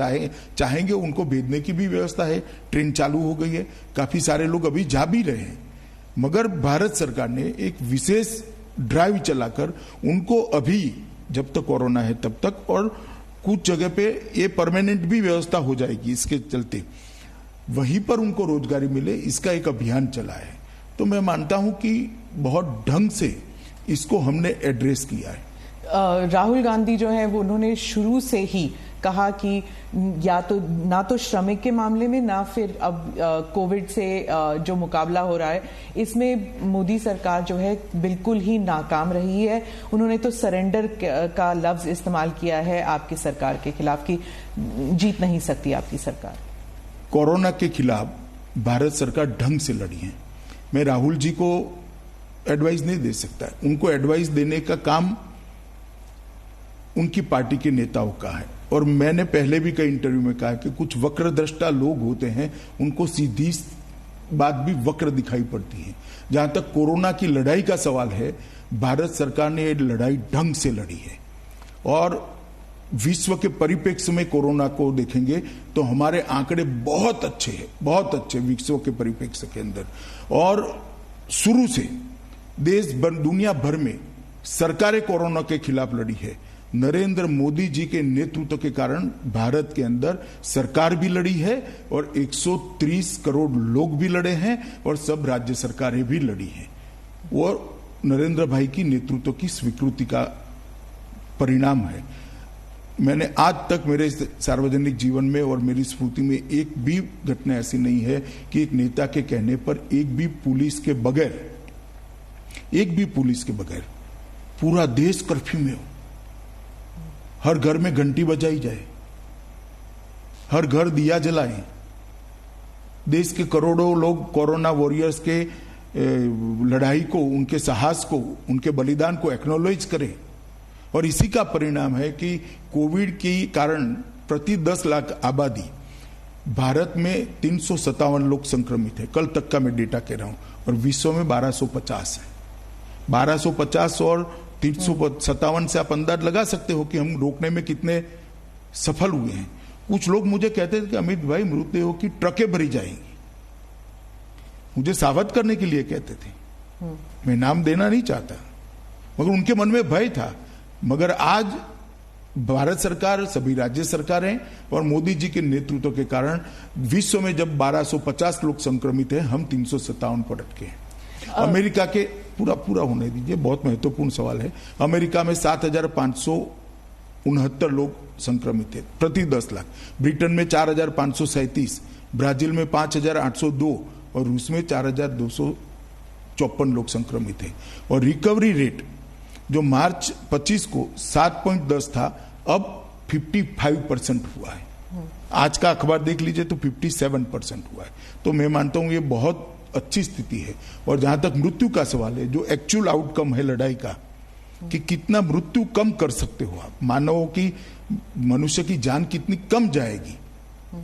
चाहेंगे उनको भेजने की भी व्यवस्था है। ट्रेन चालू हो गई है, काफी सारे लोग अभी जा भी रहे हैं। मगर भारत सरकार ने एक विशेष ड्राइव चलाकर उनको अभी, जब तक कोरोना है तब तक, और कुछ जगह पे ये परमानेंट भी व्यवस्था हो जाएगी, इसके चलते वहीं पर उनको रोजगारी मिले, इसका एक अभियान चला है। तो मैं मानता हूं कि बहुत ढंग से इसको हमने एड्रेस किया है। राहुल गांधी जो है वो उन्होंने शुरू से ही कहा कि या तो ना तो श्रमिक के मामले में ना फिर अब कोविड से जो मुकाबला हो रहा है इसमें मोदी सरकार जो है बिल्कुल ही नाकाम रही है। उन्होंने तो सरेंडर का लफ्ज इस्तेमाल किया है आपकी सरकार के खिलाफ कि जीत नहीं सकती आपकी सरकार। कोरोना के खिलाफ भारत सरकार ढंग से लड़ी है। मैं राहुल जी को एडवाइस नहीं दे सकता, उनको एडवाइस देने का काम उनकी पार्टी के नेताओं का है। और मैंने पहले भी कई इंटरव्यू में कहा कि कुछ वक्रदृष्टा लोग होते हैं, उनको सीधी बात भी वक्र दिखाई पड़ती है। जहां तक कोरोना की लड़ाई का सवाल है, भारत सरकार ने ये लड़ाई ढंग से लड़ी है। और विश्व के परिप्रेक्ष्य में कोरोना को देखेंगे तो हमारे आंकड़े बहुत अच्छे हैं, बहुत अच्छे विश्व के परिप्रेक्ष्य के अंदर। और शुरू से देश भर, दुनिया भर में सरकारें कोरोना के खिलाफ लड़ी है। नरेंद्र मोदी जी के नेतृत्व के कारण भारत के अंदर सरकार भी लड़ी है और 130 करोड़ लोग भी लड़े हैं और सब राज्य सरकारें भी लड़ी हैं। वो नरेंद्र भाई की नेतृत्व की स्वीकृति का परिणाम है। मैंने आज तक मेरे सार्वजनिक जीवन में और मेरी स्मृति में एक भी घटना ऐसी नहीं है कि एक नेता के कहने पर एक भी पुलिस के बगैर पूरा देश कर्फ्यू में हो, हर घर में घंटी बजाई जाए, हर घर दिया जलाएं, देश के करोड़ों लोग कोरोना वॉरियर्स के लड़ाई को, उनके साहस को, उनके बलिदान को एक्नॉलेज करें। और इसी का परिणाम है कि कोविड के कारण प्रति 10 लाख आबादी भारत में 357 लोग संक्रमित है। कल तक का मैं डेटा कह रहा हूं, और विश्व में 1250 है। 1250 और 357 से आप अंदाज लगा सकते हो कि हम रोकने में कितने सफल हुए हैं। कुछ लोग मुझे कहते थे कि अमित भाई मृतदेहों की ट्रकें भरी जाएंगी, मुझे सावध करने के लिए कहते थे। मैं नाम देना नहीं चाहता, मगर उनके मन में भय था। मगर आज भारत सरकार, सभी राज्य सरकारें और मोदी जी के नेतृत्व के कारण विश्व में जब 1250 लोग संक्रमित हैं, हम 357 पर अटके हैं। अमेरिका के पूरा होने दीजिए, बहुत महत्वपूर्ण सवाल है। अमेरिका में 7,569 लोग संक्रमित थे प्रति 10 लाख, ब्रिटेन में 4,537, ब्राजील में 5,802 और रूस में 4,254 लोग संक्रमित थे। और रिकवरी रेट जो मार्च 25 को 7.10 था, अब 55% हुआ है। आज का अखबार देख लीजिए तो 57% हुआ है। तो मैं मानता हूं ये बहुत अच्छी स्थिति है। और जहां तक मृत्यु का सवाल है, जो एक्चुअल आउटकम है लड़ाई का, कि कितना मृत्यु कम कर सकते हो आप, मानवों की, मनुष्य की जान कितनी कम जाएगी,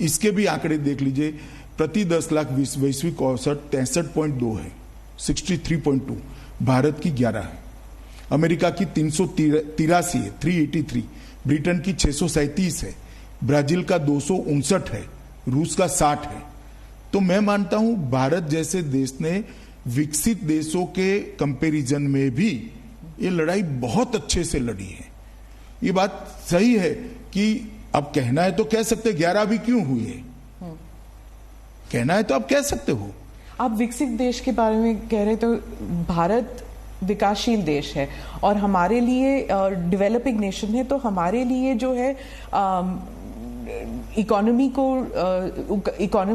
इसके भी आंकड़े देख लीजिए। प्रति 10 लाख वैश्विक औसत 63.2 है, 63.2, भारत की 11 है, अमेरिका की 383 है, 383, ब्रिटेन की 637 है, ब्राजील का 259 है, रूस का 60 है। तो मैं मानता हूं भारत जैसे देश ने विकसित देशों के कंपैरिजन में भी ये लड़ाई बहुत अच्छे से लड़ी है। ये बात सही है कि अब कहना है तो कह सकते 11 भी क्यों हुई है, कहना है तो आप कह सकते हो। आप विकसित देश के बारे में कह रहे तो भारत विकासशील देश है और हमारे लिए डेवलपिंग नेशन है, तो हमारे लिए जो है इकोनॉमी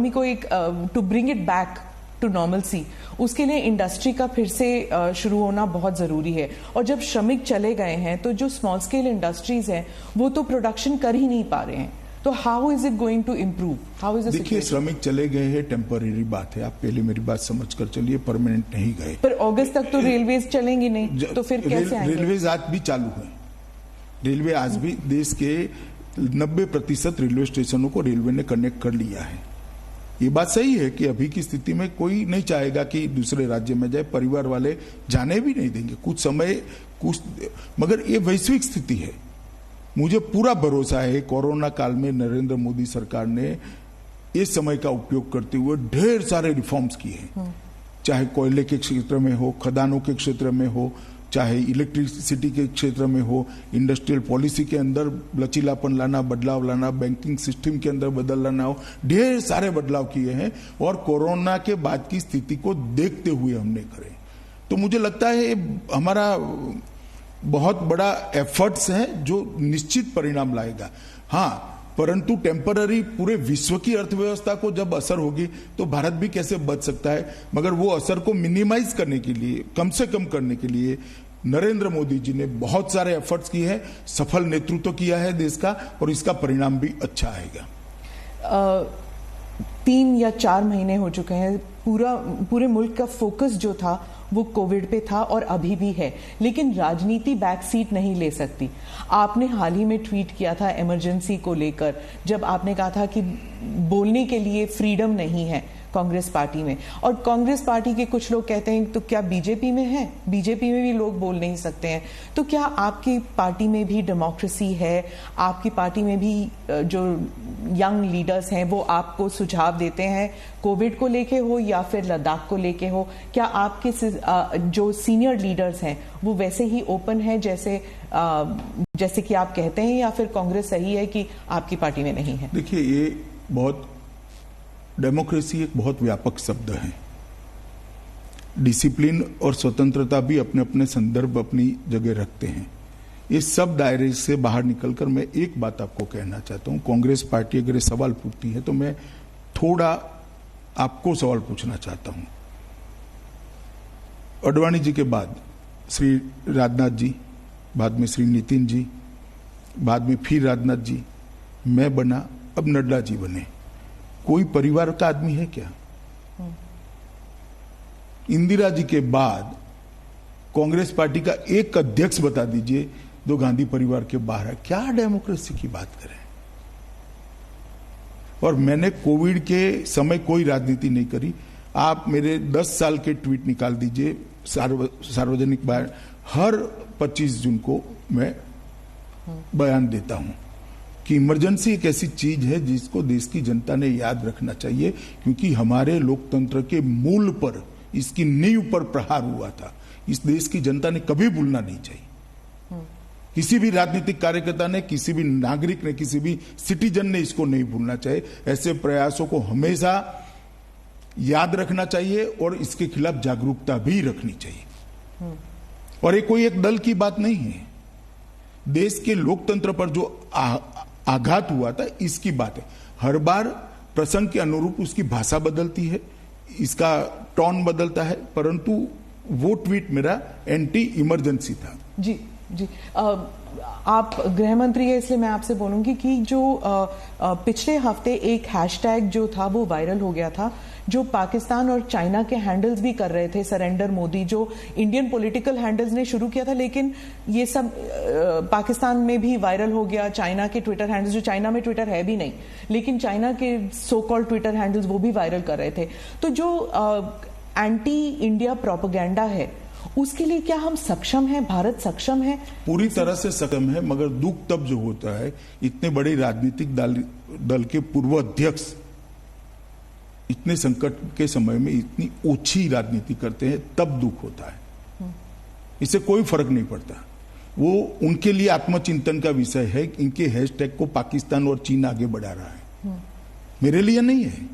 को एक to bring it back to normalcy, उसके लिए इंडस्ट्री का फिर से शुरू होना बहुत जरूरी है। और जब श्रमिक चले गए हैं तो जो स्मॉल स्केल इंडस्ट्रीज हैं वो तो प्रोडक्शन कर ही नहीं पा रहे हैं, तो how is it going to improve, how is the देखिए, श्रमिक चले गए हैं, टेम्पररी बात है, आप पहले मेरी बात समझ कर चलिए, परमानेंट नहीं गए। पर अगस्त तक तो रेलवेज चलेंगी नहीं, तो फिर कैसे आएंगे? रेलवेज आज भी चालू है, रेलवे आज भी देश के 90% रेलवे स्टेशनों को रेलवे ने कनेक्ट कर लिया है। ये बात सही है कि अभी की स्थिति में कोई नहीं चाहेगा कि दूसरे राज्य में जाए, परिवार वाले जाने भी नहीं देंगे कुछ समय, मगर ये वैश्विक स्थिति है। मुझे पूरा भरोसा है कोरोना काल में नरेंद्र मोदी सरकार ने इस समय का उपयोग करते हुए ढेर सारे रिफॉर्म्स किए हैं, चाहे कोयले के क्षेत्र में हो, खदानों के क्षेत्र में हो, चाहे इलेक्ट्रिसिटी के क्षेत्र में हो, इंडस्ट्रियल पॉलिसी के अंदर लचीलापन लाना, बदलाव लाना, बैंकिंग सिस्टम के अंदर बदल लाना हो, ढेर सारे बदलाव किए हैं। और कोरोना के बाद की स्थिति को देखते हुए हमने करे। तो मुझे लगता है हमारा बहुत बड़ा एफर्ट्स है जो निश्चित परिणाम लाएगा। हाँ, परंतु टेम्पररी पूरे विश्व की अर्थव्यवस्था को जब असर होगी तो भारत भी कैसे बच सकता है, मगर वो असर को मिनिमाइज करने के लिए, कम से कम करने के लिए नरेंद्र मोदी जी ने बहुत सारे एफर्ट्स किए हैं, सफल नेतृत्व किया है देश का, और इसका परिणाम भी अच्छा आएगा। 3 या 4 महीने हो चुके हैं, पूरे मुल्क का फोकस जो था वो कोविड पे था और अभी भी है, लेकिन राजनीति बैक सीट नहीं ले सकती। आपने हाल ही में ट्वीट किया था इमरजेंसी को लेकर, जब आपने कहा था कि बोलने के लिए फ्रीडम नहीं है कांग्रेस पार्टी में, और कांग्रेस पार्टी के कुछ लोग कहते हैं तो क्या बीजेपी में है, बीजेपी में भी लोग बोल नहीं सकते हैं, तो क्या आपकी पार्टी में भी डेमोक्रेसी है? आपकी पार्टी में भी जो यंग लीडर्स हैं वो आपको सुझाव देते हैं, कोविड को लेके हो या फिर लद्दाख को लेके हो? क्या आपके जो सीनियर लीडर्स हैं वो वैसे ही ओपन है जैसे कि आप कहते हैं, या फिर कांग्रेस सही है कि आपकी पार्टी में नहीं है? देखिए, ये बहुत डेमोक्रेसी एक बहुत व्यापक शब्द है। डिसिप्लिन और स्वतंत्रता भी अपने अपने संदर्भ, अपनी जगह रखते हैं। इस सब दायरे से बाहर निकलकर मैं एक बात आपको कहना चाहता हूं। कांग्रेस पार्टी अगर ये सवाल पूछती है तो मैं थोड़ा आपको सवाल पूछना चाहता हूं। अडवाणी जी के बाद श्री राजनाथ जी, बाद में श्री नितिन जी, बाद में फिर राजनाथ जी, मैं बना, अब नड्डा जी बने। कोई परिवार का आदमी है क्या? इंदिरा जी के बाद कांग्रेस पार्टी का एक अध्यक्ष बता दीजिए जो गांधी परिवार के बाहर है। क्या डेमोक्रेसी की बात करें? और मैंने कोविड के समय कोई राजनीति नहीं करी। आप मेरे 10 साल के ट्वीट निकाल दीजिए सार्वजनिक बयान, हर 25 जून को मैं बयान देता हूं कि इमरजेंसी एक ऐसी चीज है जिसको देश की जनता ने याद रखना चाहिए, क्योंकि हमारे लोकतंत्र के मूल पर, इसकी नींव पर प्रहार हुआ था। इस देश की जनता ने कभी भूलना नहीं चाहिए। किसी भी राजनीतिक कार्यकर्ता ने, किसी भी नागरिक ने, किसी भी सिटीजन ने इसको नहीं भूलना चाहिए। ऐसे प्रयासों को हमेशा याद रखना चाहिए और इसके खिलाफ जागरूकता भी रखनी चाहिए। और ये कोई एक दल की बात नहीं है, देश के लोकतंत्र पर जो आघात हुआ था इसकी बात है। हर बार प्रसंग के अनुरूप उसकी भाषा बदलती है, इसका टोन बदलता है, परंतु वो ट्वीट मेरा एंटी इमरजेंसी था। जी जी, आप गृह मंत्री है इसलिए मैं आपसे बोलूंगी कि जो पिछले हफ्ते एक हैशटैग जो था वो वायरल हो गया था, जो पाकिस्तान और चाइना के हैंडल्स भी कर रहे थे, सरेंडर मोदी, जो इंडियन पॉलिटिकल हैंडल्स ने शुरू किया था, लेकिन ये सब पाकिस्तान में भी वायरल हो गया। चाइना के ट्विटर हैंडल्स, जो चाइना में ट्विटर है भी नहीं, लेकिन चाइना के सो कॉल्ड ट्विटर हैंडल्स वो भी वायरल कर रहे थे। तो जो एंटी इंडिया प्रोपेगेंडा है उसके लिए क्या हम सक्षम हैं? भारत सक्षम है? पूरी तरह से सक्षम है, मगर दुख तब जो होता है इतने बड़े राजनीतिक दल के पूर्व अध्यक्ष इतने संकट के समय में इतनी ओछी राजनीति करते हैं, तब दुख होता है। इससे कोई फर्क नहीं पड़ता। वो उनके लिए आत्मचिंतन का विषय है। इनके हैशटैग को पाकिस्तान और चीन आगे बढ़ा रहा है, मेरे लिए नहीं है।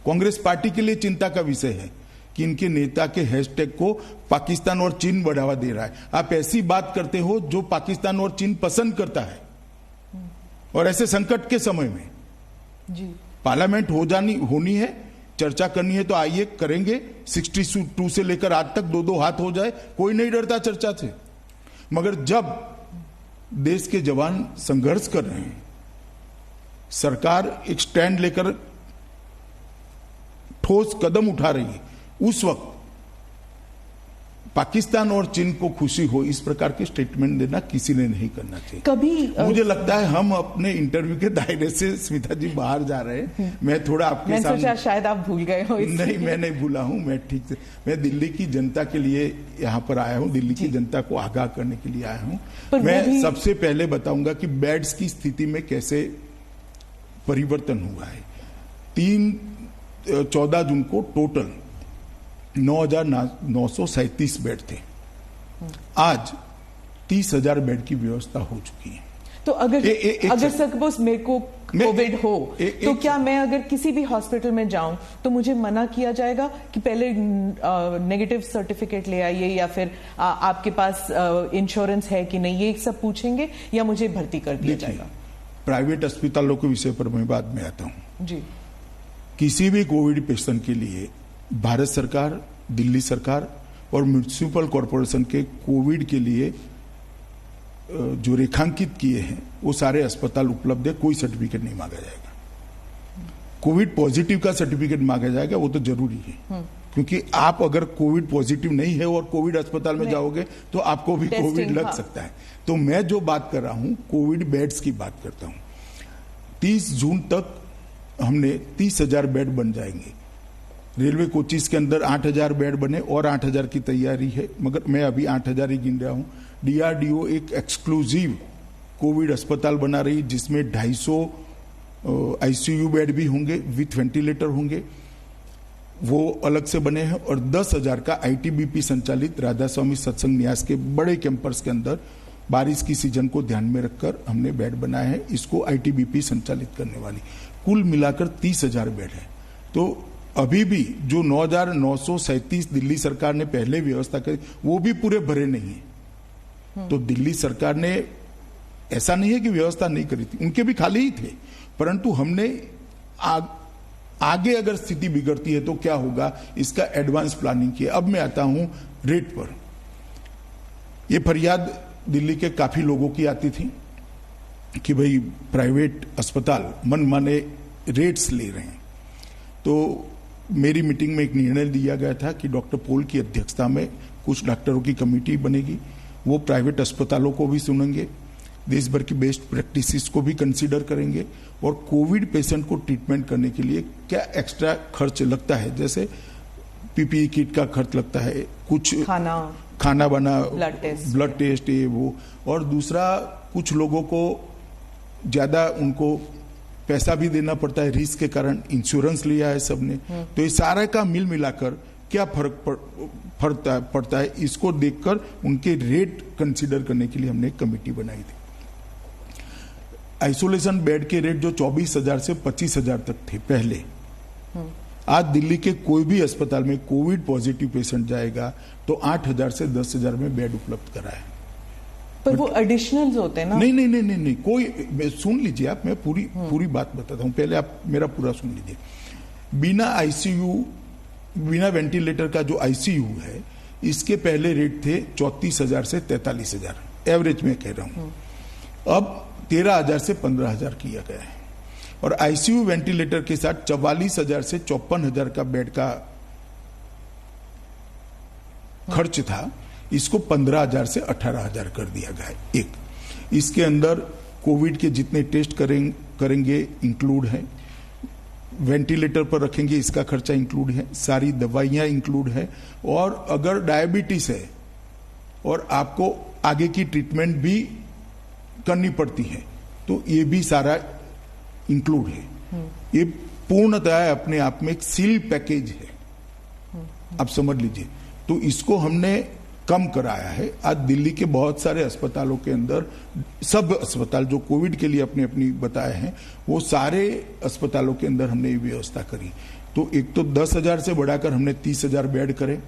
कांग्रेस पार्टी के लिए चिंता का विषय है कि इनके नेता के हैशटैग को पाकिस्तान और चीन बढ़ावा दे रहा है। आप ऐसी बात करते हो जो पाकिस्तान और चीन पसंद करता है, और ऐसे संकट के समय में जी पार्लियामेंट होनी है, चर्चा करनी है तो आइए करेंगे। 62 से लेकर आज तक 2-2 हाथ हो जाए, कोई नहीं डरता चर्चा से। मगर जब देश के जवान संघर्ष कर रहे हैं, सरकार एक स्टैंड लेकर ठोस कदम उठा रही है, उस वक्त पाकिस्तान और चीन को खुशी हो इस प्रकार के स्टेटमेंट देना किसी ने नहीं करना चाहिए। कभी मुझे लगता है हम अपने इंटरव्यू के दायरे से स्मिता जी बाहर जा रहे हैं। मैं थोड़ा आपके सामने, सोचा शायद आप भूल गए हो। नहीं, मैं नहीं भूला हूं। मैं ठीक से, मैं दिल्ली की जनता के लिए यहाँ पर आया हूं, दिल्ली की जनता को आगाह करने के लिए आया हूं। मैं सबसे पहले बताऊंगा कि बेड्स की स्थिति में कैसे परिवर्तन हुआ है। 14 जून को टोटल 9,937 बेड थे, आज 30,000 बेड की व्यवस्था हो चुकी है। तो अगर सपोज मेरे को कोविड हो तो क्या मैं अगर किसी भी हॉस्पिटल में जाऊं तो मुझे मना किया जाएगा कि पहले नेगेटिव सर्टिफिकेट ले आइए, या फिर आपके पास इंश्योरेंस है कि नहीं, ये सब पूछेंगे, या मुझे भर्ती कर दिया जाएगा? प्राइवेट अस्पतालों के विषय पर मैं बाद में आता हूं जी। किसी भी कोविड पेशेंट के लिए भारत सरकार, दिल्ली सरकार और म्युनिसिपल कॉरपोरेशन के कोविड के लिए जो रेखांकित किए हैं वो सारे अस्पताल उपलब्ध है, कोई सर्टिफिकेट नहीं मांगा जाएगा। कोविड पॉजिटिव का सर्टिफिकेट मांगा जाएगा, वो तो जरूरी है, क्योंकि आप अगर कोविड पॉजिटिव नहीं है और कोविड अस्पताल में जाओगे तो आपको भी कोविड लग सकता है। तो मैं जो बात कर रहा हूं कोविड बेड्स की बात करता हूं। 30 जून तक हमने 30,000 बेड बन जाएंगे। रेलवे कोचिस के अंदर 8,000 बेड बने और 8,000 की तैयारी है, मगर मैं अभी 8,000 ही गिन रहा हूं। DRDO एक एक्सक्लूसिव कोविड अस्पताल बना रही जिसमें 250 ICU बेड भी होंगे, विथ वेंटिलेटर होंगे, वो अलग से बने हैं। और 10,000 का ITBP संचालित राधा स्वामी सत्संग न्यास के बड़े कैंपस के अंदर बारिश की सीजन को ध्यान में रखकर हमने बेड बनाए हैं, इसको ITBP संचालित करने वाली। कुल मिलाकर 30,000 बेड है। तो अभी भी जो 9,937 दिल्ली सरकार ने पहले व्यवस्था करी वो भी पूरे भरे नहीं है। तो दिल्ली सरकार ने, ऐसा नहीं है कि व्यवस्था नहीं करी थी, उनके भी खाली ही थे, परंतु हमने आगे अगर स्थिति बिगड़ती है तो क्या होगा इसका एडवांस प्लानिंग किया। अब मैं आता हूं रेट पर। यह फरियाद दिल्ली के काफी लोगों की आती थी कि भाई प्राइवेट अस्पताल मनमाने रेट्स ले रहे हैं। तो मेरी मीटिंग में एक निर्णय लिया गया था कि डॉक्टर पॉल की अध्यक्षता में कुछ डॉक्टरों की कमेटी बनेगी, वो प्राइवेट अस्पतालों को भी सुनेंगे, देश भर की बेस्ट प्रैक्टिसेस को भी कंसीडर करेंगे, और कोविड पेशेंट को ट्रीटमेंट करने के लिए क्या एक्स्ट्रा खर्च लगता है, जैसे PPE किट का खर्च लगता है, कुछ खाना बना, ब्लड टेस्ट ये वो, और दूसरा कुछ लोगों को ज्यादा उनको पैसा भी देना पड़ता है रिस्क के कारण, इंश्योरेंस लिया है सबने। तो ये सारा का मिल मिलाकर क्या फर्क पड़ता है इसको देखकर उनके रेट कंसीडर करने के लिए हमने एक कमेटी बनाई थी। आइसोलेशन बेड के रेट जो 24,000 से 25,000 तक थे पहले, आज दिल्ली के कोई भी अस्पताल में कोविड पॉजिटिव पेशेंट जाएगा तो 8,000 से 10,000 में बेड उपलब्ध करा है। पर वो एडिशनल्स होते हैं ना? नहीं, कोई, सुन लीजिए आप, मैं पूरी बात बताता हूं, पहले आप मेरा पूरा सुन लीजिए। बिना ICU, बिना वेंटिलेटर का जो ICU है, इसके पहले रेट थे 34,000 से 43,000, एवरेज में कह रहा हूं। अब 13,000 से 15,000 किया गया है, और ICU वेंटिलेटर के साथ 44,000 से 54,000 का बेड का खर्च था, इसको 15,000 से 18,000 कर दिया गया है। एक इसके अंदर कोविड के जितने टेस्ट करेंगे इंक्लूड है, वेंटिलेटर पर रखेंगे इसका खर्चा इंक्लूड है, सारी दवाइयां इंक्लूड है, और अगर डायबिटीज है और आपको आगे की ट्रीटमेंट भी करनी पड़ती है तो ये भी सारा इंक्लूड है। ये पूर्णतः अपने आप में एक सील पैकेज है, आप समझ लीजिए। तो इसको हमने कम कराया है। आज दिल्ली के बहुत सारे अस्पतालों के अंदर, सब अस्पताल जो कोविड के लिए अपनी अपनी बताए हैं, वो सारे अस्पतालों के अंदर हमने ये व्यवस्था करी। तो एक तो 10,000 से बढ़ाकर हमने 30,000 बेड करे।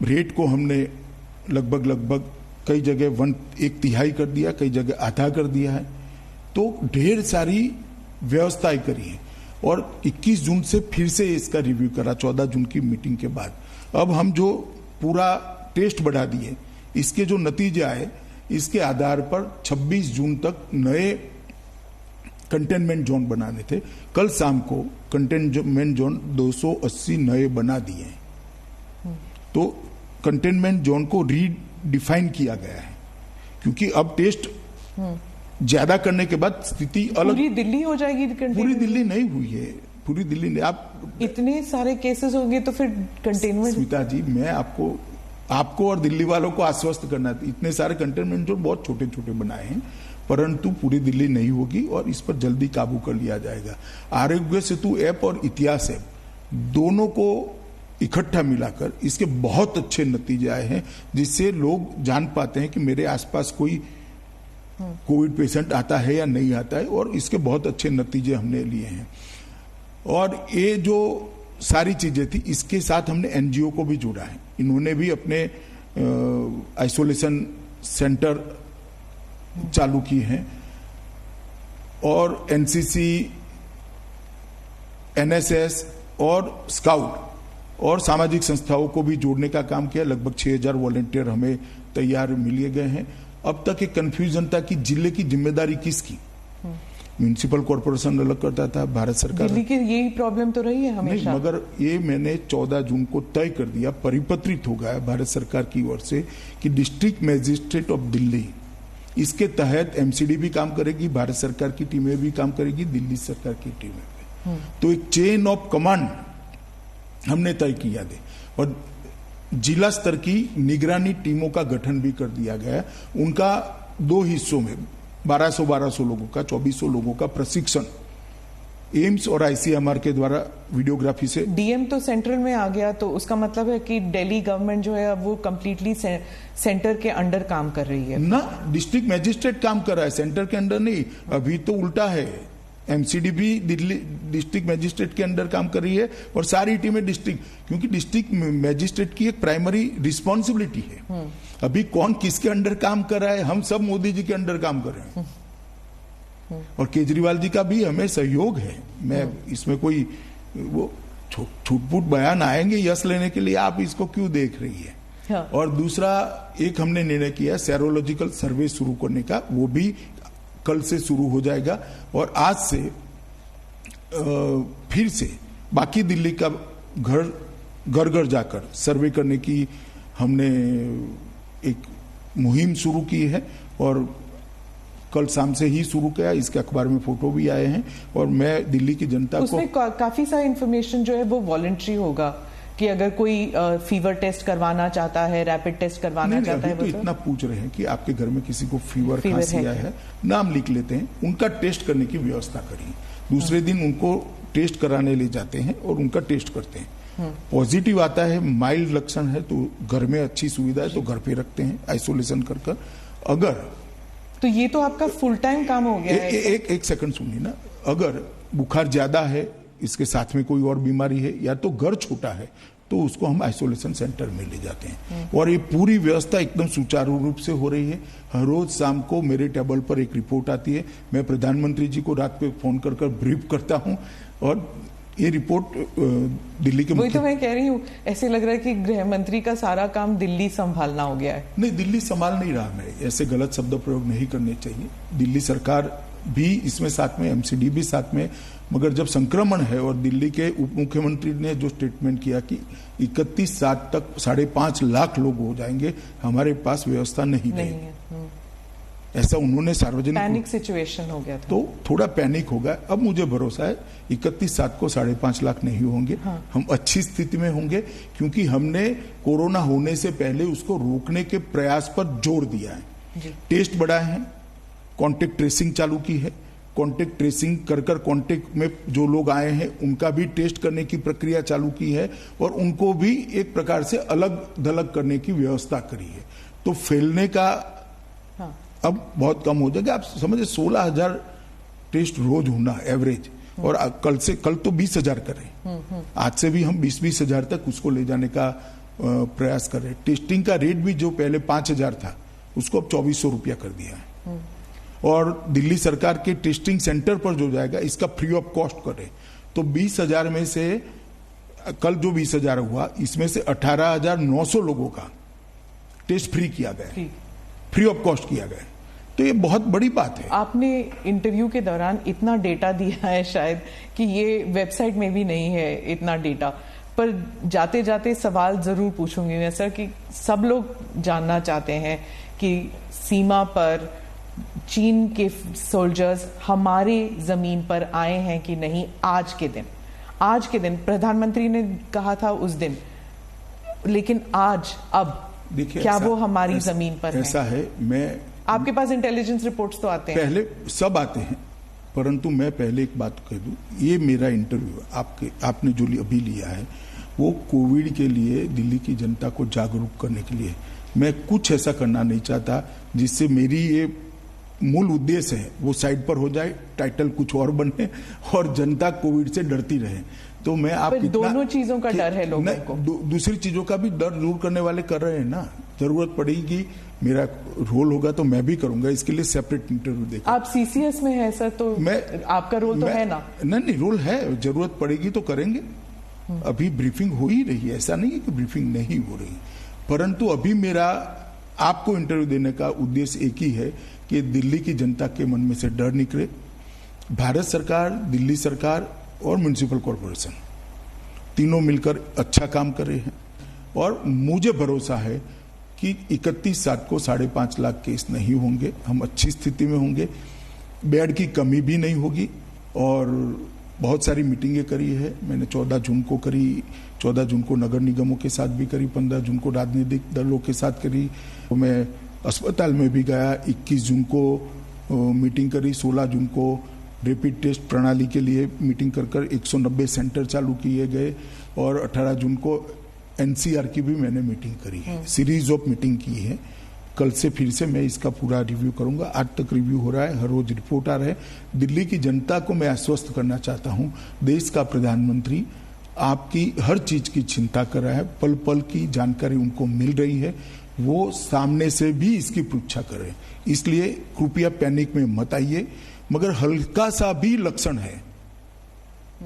रेट को हमने लगभग कई जगह 1/3 कर दिया, कई जगह आधा कर दिया है। तो ढेर सारी व्यवस्थाएं करी है, और 21 जून से फिर से इसका रिव्यू करा, 14 जून की मीटिंग के बाद। अब हम जो पूरा टेस्ट बढ़ा दिए, इसके जो नतीजे आए, इसके आधार पर 26 जून तक नए कंटेनमेंट जोन बनाने थे। कल शाम को कंटेनमेंट जोन 280 नए बना दिए हैं। तो कंटेनमेंट जोन को रीडिफाइन किया गया है, क्योंकि अब टेस्ट ज्यादा करने के बाद स्थिति अलग। पूरी दिल्ली हो जाएगी? पूरी दिल्ली नहीं हुई है, पूरी दिल्ली नहीं। आप इतने सारे केसेस होंगे तो फिर कंटेनमेंट। स्मिता जी, मैं आपको और दिल्ली वालों को आश्वस्त करना, इतने सारे कंटेनमेंट जोन बहुत छोटे छोटे बनाए हैं, परंतु पूरी दिल्ली नहीं होगी और इस पर जल्दी काबू कर लिया जाएगा। आरोग्य सेतु ऐप और इतिहास ऐप दोनों को इकट्ठा मिलाकर इसके बहुत अच्छे नतीजे आए हैं, जिससे लोग जान पाते हैं कि मेरे आसपास कोई कोविड पेशेंट आता है या नहीं आता है, और इसके बहुत अच्छे नतीजे हमने लिए हैं। और ये जो सारी चीजें थी, इसके साथ हमने एनजीओ को भी जोड़ा है। इन्होंने भी अपने आइसोलेशन सेंटर चालू किए हैं, और एनसीसी, एनएसएस और स्काउट और सामाजिक संस्थाओं को भी जोड़ने का काम किया। लगभग 6000 वॉलंटियर हमें तैयार मिल गए हैं। अब तक एक कंफ्यूजन था कि जिले की जिम्मेदारी किसकी। म्यूनिसिपल कॉर्पोरेशन अलग करता था, भारत सरकार। दिल्ली की यही प्रॉब्लम तो रही है हमेशा। नहीं, मगर ये मैंने 14 जून को तय कर दिया, परिपत्रित हो गया भारत सरकार की ओर से कि डिस्ट्रिक्ट मजिस्ट्रेट ऑफ दिल्ली, इसके तहत एमसीडी भी काम करेगी, भारत सरकार की टीमें भी काम करेगी, दिल्ली सरकार की टीमें भी। तो एक चेन ऑफ कमांड हमने तय किया दे, और जिला स्तर की निगरानी टीमों का गठन भी कर दिया गया। उनका 2 हिस्सों में 1200 लोगों का, 2400 लोगों का प्रशिक्षण एम्स और आईसीएमआर के द्वारा वीडियोग्राफी से। डीएम तो सेंट्रल में आ गया, तो उसका मतलब है कि दिल्ली गवर्नमेंट जो है अब वो कंप्लीटली सेंटर के अंडर काम कर रही है ना। डिस्ट्रिक्ट मजिस्ट्रेट काम कर रहा है, सेंटर के अंडर नहीं। अभी तो उल्टा है, एमसीडी भी दिल्ली डिस्ट्रिक्ट मजिस्ट्रेट के अंडर काम कर रही है, और सारी टीमें डिस्ट्रिक्ट, क्योंकि डिस्ट्रिक्ट मजिस्ट्रेट की एक प्राइमरी रिस्पॉन्सिबिलिटी है। अभी कौन किसके अंडर काम कर रहा है, हम सब मोदी जी के अंडर काम कर रहे हैं, और केजरीवाल जी का भी हमें सहयोग है। मैं इसमें कोई वो छूटपूट बयान आएंगे यश लेने के लिए, आप इसको क्यों देख रही है। हाँ। और दूसरा एक हमने निर्णय किया सेरोलॉजिकल सर्वे शुरू करने का, वो भी कल से शुरू हो जाएगा। और आज से फिर से बाकी दिल्ली का घर घर जाकर सर्वे करने की हमने एक मुहिम शुरू की है, और कल शाम से ही शुरू किया। इसके अखबार में फोटो भी आए हैं, और मैं दिल्ली की जनता उसमें काफी सारी इंफॉर्मेशन जो है वो वॉलंटरी होगा कि अगर कोई फीवर टेस्ट करवाना चाहता है, रैपिड टेस्ट करवाना चाहता है। तो इतना पूछ रहे हैं कि आपके घर में किसी को फीवर खांसी आया है, नाम लिख लेते हैं, उनका टेस्ट करने की व्यवस्था करिए। दूसरे दिन उनको टेस्ट कराने ले जाते हैं और उनका टेस्ट करते हैं। पॉजिटिव आता है, माइल्ड लक्षण है, तो घर में अच्छी सुविधा है तो घर पे रखते हैं आइसोलेशन कर। अगर तो ये तो आपका फुल टाइम काम हो गया है। एक सेकंड सुनिए ना। अगर बुखार ज्यादा है, इसके साथ में कोई और बीमारी है, या तो घर छोटा है, तो उसको हम आइसोलेशन सेंटर में ले जाते हैं। और ये पूरी व्यवस्था एकदम सुचारू रूप से हो रही है। हर रोज शाम को मेरे टेबल पर एक रिपोर्ट आती है, मैं प्रधानमंत्री जी को रात पे फोन कर ब्रीफ करता हूं, और ये रिपोर्ट दिल्ली के वही तो मैं कह रही हूँ, ऐसे लग रहा है कि गृह मंत्री का सारा काम दिल्ली संभालना हो गया है। नहीं, दिल्ली संभाल नहीं रहा। मैं ऐसे गलत शब्द प्रयोग नहीं करने चाहिए। दिल्ली सरकार भी इसमें साथ में, एमसीडी भी साथ में। मगर जब संक्रमण है, और दिल्ली के उप मुख्यमंत्री ने जो स्टेटमेंट किया कि 31/7 तक 5.5 लाख लोग हो जाएंगे, हमारे पास व्यवस्था नहीं है। ऐसा उन्होंने सार्वजनिक, पैनिक सिचुएशन हो गया था, तो थोड़ा पैनिक हो गया। अब मुझे भरोसा है 31/7 को 5.5 लाख नहीं होंगे। हाँ। हम अच्छी स्थिति में होंगे, क्योंकि हमने कोरोना होने से पहले उसको रोकने के प्रयास पर जोर दिया है। टेस्ट बढ़ाए हैं, कॉन्टेक्ट ट्रेसिंग चालू की है। कॉन्टेक्ट ट्रेसिंग कर कॉन्टेक्ट में जो लोग आए हैं उनका भी टेस्ट करने की प्रक्रिया चालू की है, और उनको भी एक प्रकार से अलग थलग करने की व्यवस्था करी है। तो फैलने का अब बहुत कम हो जाएगा। आप समझे 16,000 टेस्ट रोज होना एवरेज, और कल तो 20,000 करें। आज से भी हम 20-20 हजार तक उसको ले जाने का प्रयास कर रहे हैं। टेस्टिंग का रेट भी जो पहले 5,000 था, उसको अब 2,400 रुपया कर दिया है। और दिल्ली सरकार के टेस्टिंग सेंटर पर जो जाएगा, इसका फ्री ऑफ कॉस्ट करे। तो 20,000 में से कल जो 20,000 हुआ, इसमें से 18,900 लोगों का टेस्ट फ्री किया गया, फ्री ऑफ कॉस्ट किया गया। तो ये बहुत बड़ी बात है। आपने इंटरव्यू के दौरान इतना डेटा दिया है, शायद कि ये वेबसाइट में भी नहीं है इतना डेटा, पर जाते जाते सवाल जरूर पूछूंगी मैं सर, कि सब लोग जानना चाहते हैं कि सीमा पर चीन के सोल्जर्स हमारे जमीन पर आए हैं कि नहीं। आज के दिन प्रधानमंत्री ने कहा था उस दिन, लेकिन आज अब देखिए, क्या वो हमारी जमीन पर ऐसा है। मैं आपके पास इंटेलिजेंस रिपोर्ट्स तो आते हैं, पहले सब आते हैं, परंतु मैं पहले एक बात कह दूं, ये मेरा इंटरव्यू आपने जो अभी लिया है, वो कोविड के लिए दिल्ली की जनता को जागरूक करने के लिए। मैं कुछ ऐसा करना नहीं चाहता जिससे मेरी ये मूल उद्देश्य है वो साइड पर हो जाए, टाइटल कुछ और बने और जनता कोविड से डरती रहे। तो मैं आप दोनों चीजों का डर है लोगों को। दूसरी चीजों का भी डर दूर करने वाले कर रहे हैं ना। जरूरत पड़ेगी, मेरा रोल होगा तो मैं भी करूंगा, इसके लिए सेपरेट इंटरव्यू देगा। आप सीसीएस में है सर, तो आपका रोल तो है ना? नहीं, रोल है, जरूरत पड़ेगी तो करेंगे। अभी ब्रीफिंग हो ही रही है, ऐसा नहीं है कि ब्रीफिंग नहीं हो रही, परंतु अभी मेरा आपको इंटरव्यू देने का उद्देश्य एक ही है कि दिल्ली की जनता के मन में से डर निकले। भारत सरकार, दिल्ली सरकार और म्युनिसिपल कॉरपोरेशन तीनों मिलकर अच्छा काम कर रहे हैं और मुझे भरोसा है कि 31/7 को 5.5 लाख केस नहीं होंगे, हम अच्छी स्थिति में होंगे, बेड की कमी भी नहीं होगी। और बहुत सारी मीटिंगें करी है मैंने, 14 जून को करी, 14 जून को नगर निगमों के साथ भी करी, 15 जून को राजनीतिक दलों के साथ करी, मैं अस्पताल में भी गया, 21 जून को मीटिंग करी, 16 जून को रैपिड टेस्ट प्रणाली के लिए मीटिंग कर 190 सेंटर चालू किए गए और 18 जून को एनसीआर की भी मैंने मीटिंग करी है, सीरीज ऑफ मीटिंग की है। कल से फिर से मैं इसका पूरा रिव्यू करूंगा, आज तक रिव्यू हो रहा है, हर रोज रिपोर्ट आ रहा है। दिल्ली की जनता को मैं आश्वस्त करना चाहता हूं, देश का प्रधानमंत्री आपकी हर चीज की चिंता कर रहा है, पल पल की जानकारी उनको मिल रही है, वो सामने से भी इसकी परीक्षा करें। इसलिए कृपया पैनिक में मत आइए, मगर हल्का सा भी लक्षण है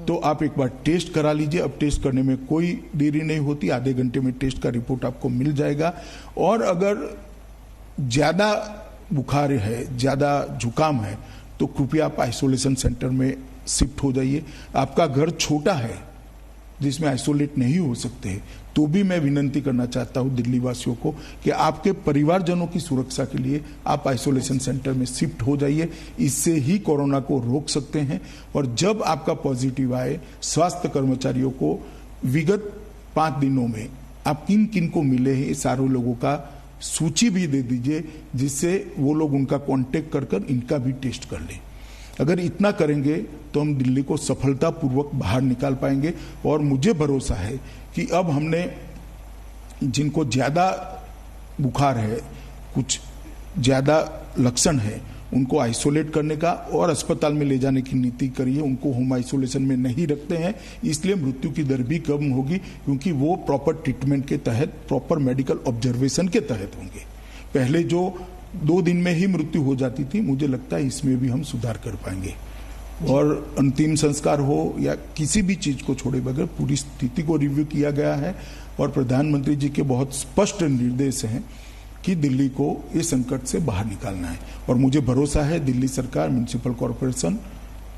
तो आप एक बार टेस्ट करा लीजिए। अब टेस्ट करने में कोई देरी नहीं होती, आधे घंटे में टेस्ट का रिपोर्ट आपको मिल जाएगा। और अगर ज्यादा बुखार है, ज्यादा जुकाम है, तो कृपया आप आइसोलेशन सेंटर में शिफ्ट हो जाइए। आपका घर छोटा है जिसमें आइसोलेट नहीं हो सकते, तो भी मैं विनंती करना चाहता हूं दिल्ली वासियों को कि आपके परिवारजनों की सुरक्षा के लिए आप आइसोलेशन सेंटर में शिफ्ट हो जाइए। इससे ही कोरोना को रोक सकते हैं। और जब आपका पॉजिटिव आए, स्वास्थ्य कर्मचारियों को विगत 5 दिनों में आप किन किन को मिले हैं, सारे लोगों का सूची भी दे दीजिए, जिससे वो लोग उनका कांटेक्ट कर इनका भी टेस्ट कर लें। अगर इतना करेंगे तो हम दिल्ली को सफलतापूर्वक बाहर निकाल पाएंगे। और मुझे भरोसा है कि अब हमने जिनको ज्यादा बुखार है, कुछ ज्यादा लक्षण है, उनको आइसोलेट करने का और अस्पताल में ले जाने की नीति करी है। उनको होम आइसोलेशन में नहीं रखते हैं, इसलिए मृत्यु की दर भी कम होगी, क्योंकि वो प्रॉपर ट्रीटमेंट के तहत, प्रॉपर मेडिकल ऑब्जर्वेशन के तहत होंगे। पहले जो 2 दिन में ही मृत्यु हो जाती थी, मुझे लगता है इसमें भी हम सुधार कर पाएंगे। और अंतिम संस्कार हो या किसी भी चीज को छोड़े बगैर पूरी स्थिति को रिव्यू किया गया है और प्रधानमंत्री जी के बहुत स्पष्ट निर्देश हैं कि दिल्ली को इस संकट से बाहर निकालना है। और मुझे भरोसा है दिल्ली सरकार, म्युनिसिपल कॉरपोरेशन,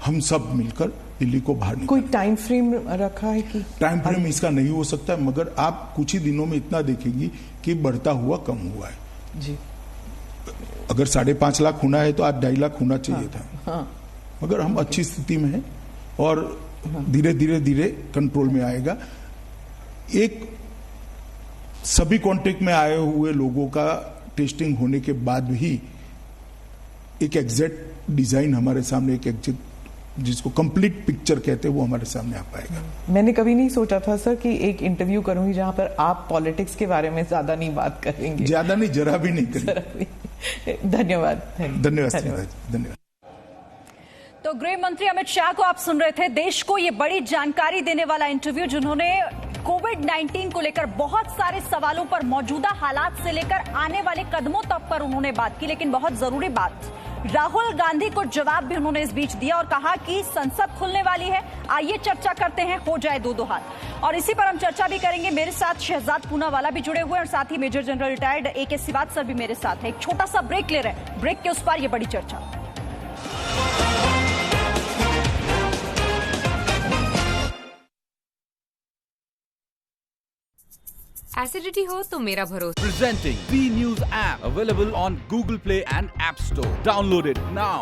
हम सब मिलकर दिल्ली को बाहर निकालेंगे। कोई टाइम फ्रेम रखा है कि? टाइम फ्रेम इसका नहीं हो सकता, मगर आप कुछ ही दिनों में इतना देखेंगी कि बढ़ता हुआ कम हुआ है जी। अगर 5.5 लाख होना है तो आज 2.5 लाख होना चाहिए था। मगर हम अच्छी स्थिति में हैं और धीरे धीरे कंट्रोल में आएगा। एक सभी कांटेक्ट में आए हुए लोगों का टेस्टिंग होने के बाद भी एक एग्जैक्ट डिजाइन हमारे सामने, एक एग्जैक्ट जिसको कंप्लीट पिक्चर कहते हैं, वो हमारे सामने आ पाएगा। मैंने कभी नहीं सोचा था सर कि एक इंटरव्यू करूंगी जहां पर आप पॉलिटिक्स के बारे में ज्यादा नहीं बात करेंगे। ज्यादा नहीं, जरा भी नहीं करेंगे। धन्यवाद। तो गृह मंत्री अमित शाह को आप सुन रहे थे। देश को ये बड़ी जानकारी देने वाला इंटरव्यू, जिन्होंने कोविड-19 को लेकर बहुत सारे सवालों पर, मौजूदा हालात से लेकर आने वाले कदमों तक पर उन्होंने बात की। लेकिन बहुत जरूरी बात, राहुल गांधी को जवाब भी उन्होंने इस बीच दिया और कहा कि संसद खुलने वाली है, आइए चर्चा करते हैं, हो जाए दो हाथ। और इसी पर हम चर्चा भी करेंगे। मेरे साथ शहजाद पूनावाला भी जुड़े हुए हैं और साथ ही मेजर जनरल रिटायर्ड AK सिवात सर भी मेरे साथ है। एक छोटा सा ब्रेक ले रहे हैं, ब्रेक के उस पार ये बड़ी चर्चा। एसिडिटी हो तो मेरा भरोसा। Presenting B News app, available on Google Play and App Store. Download it now.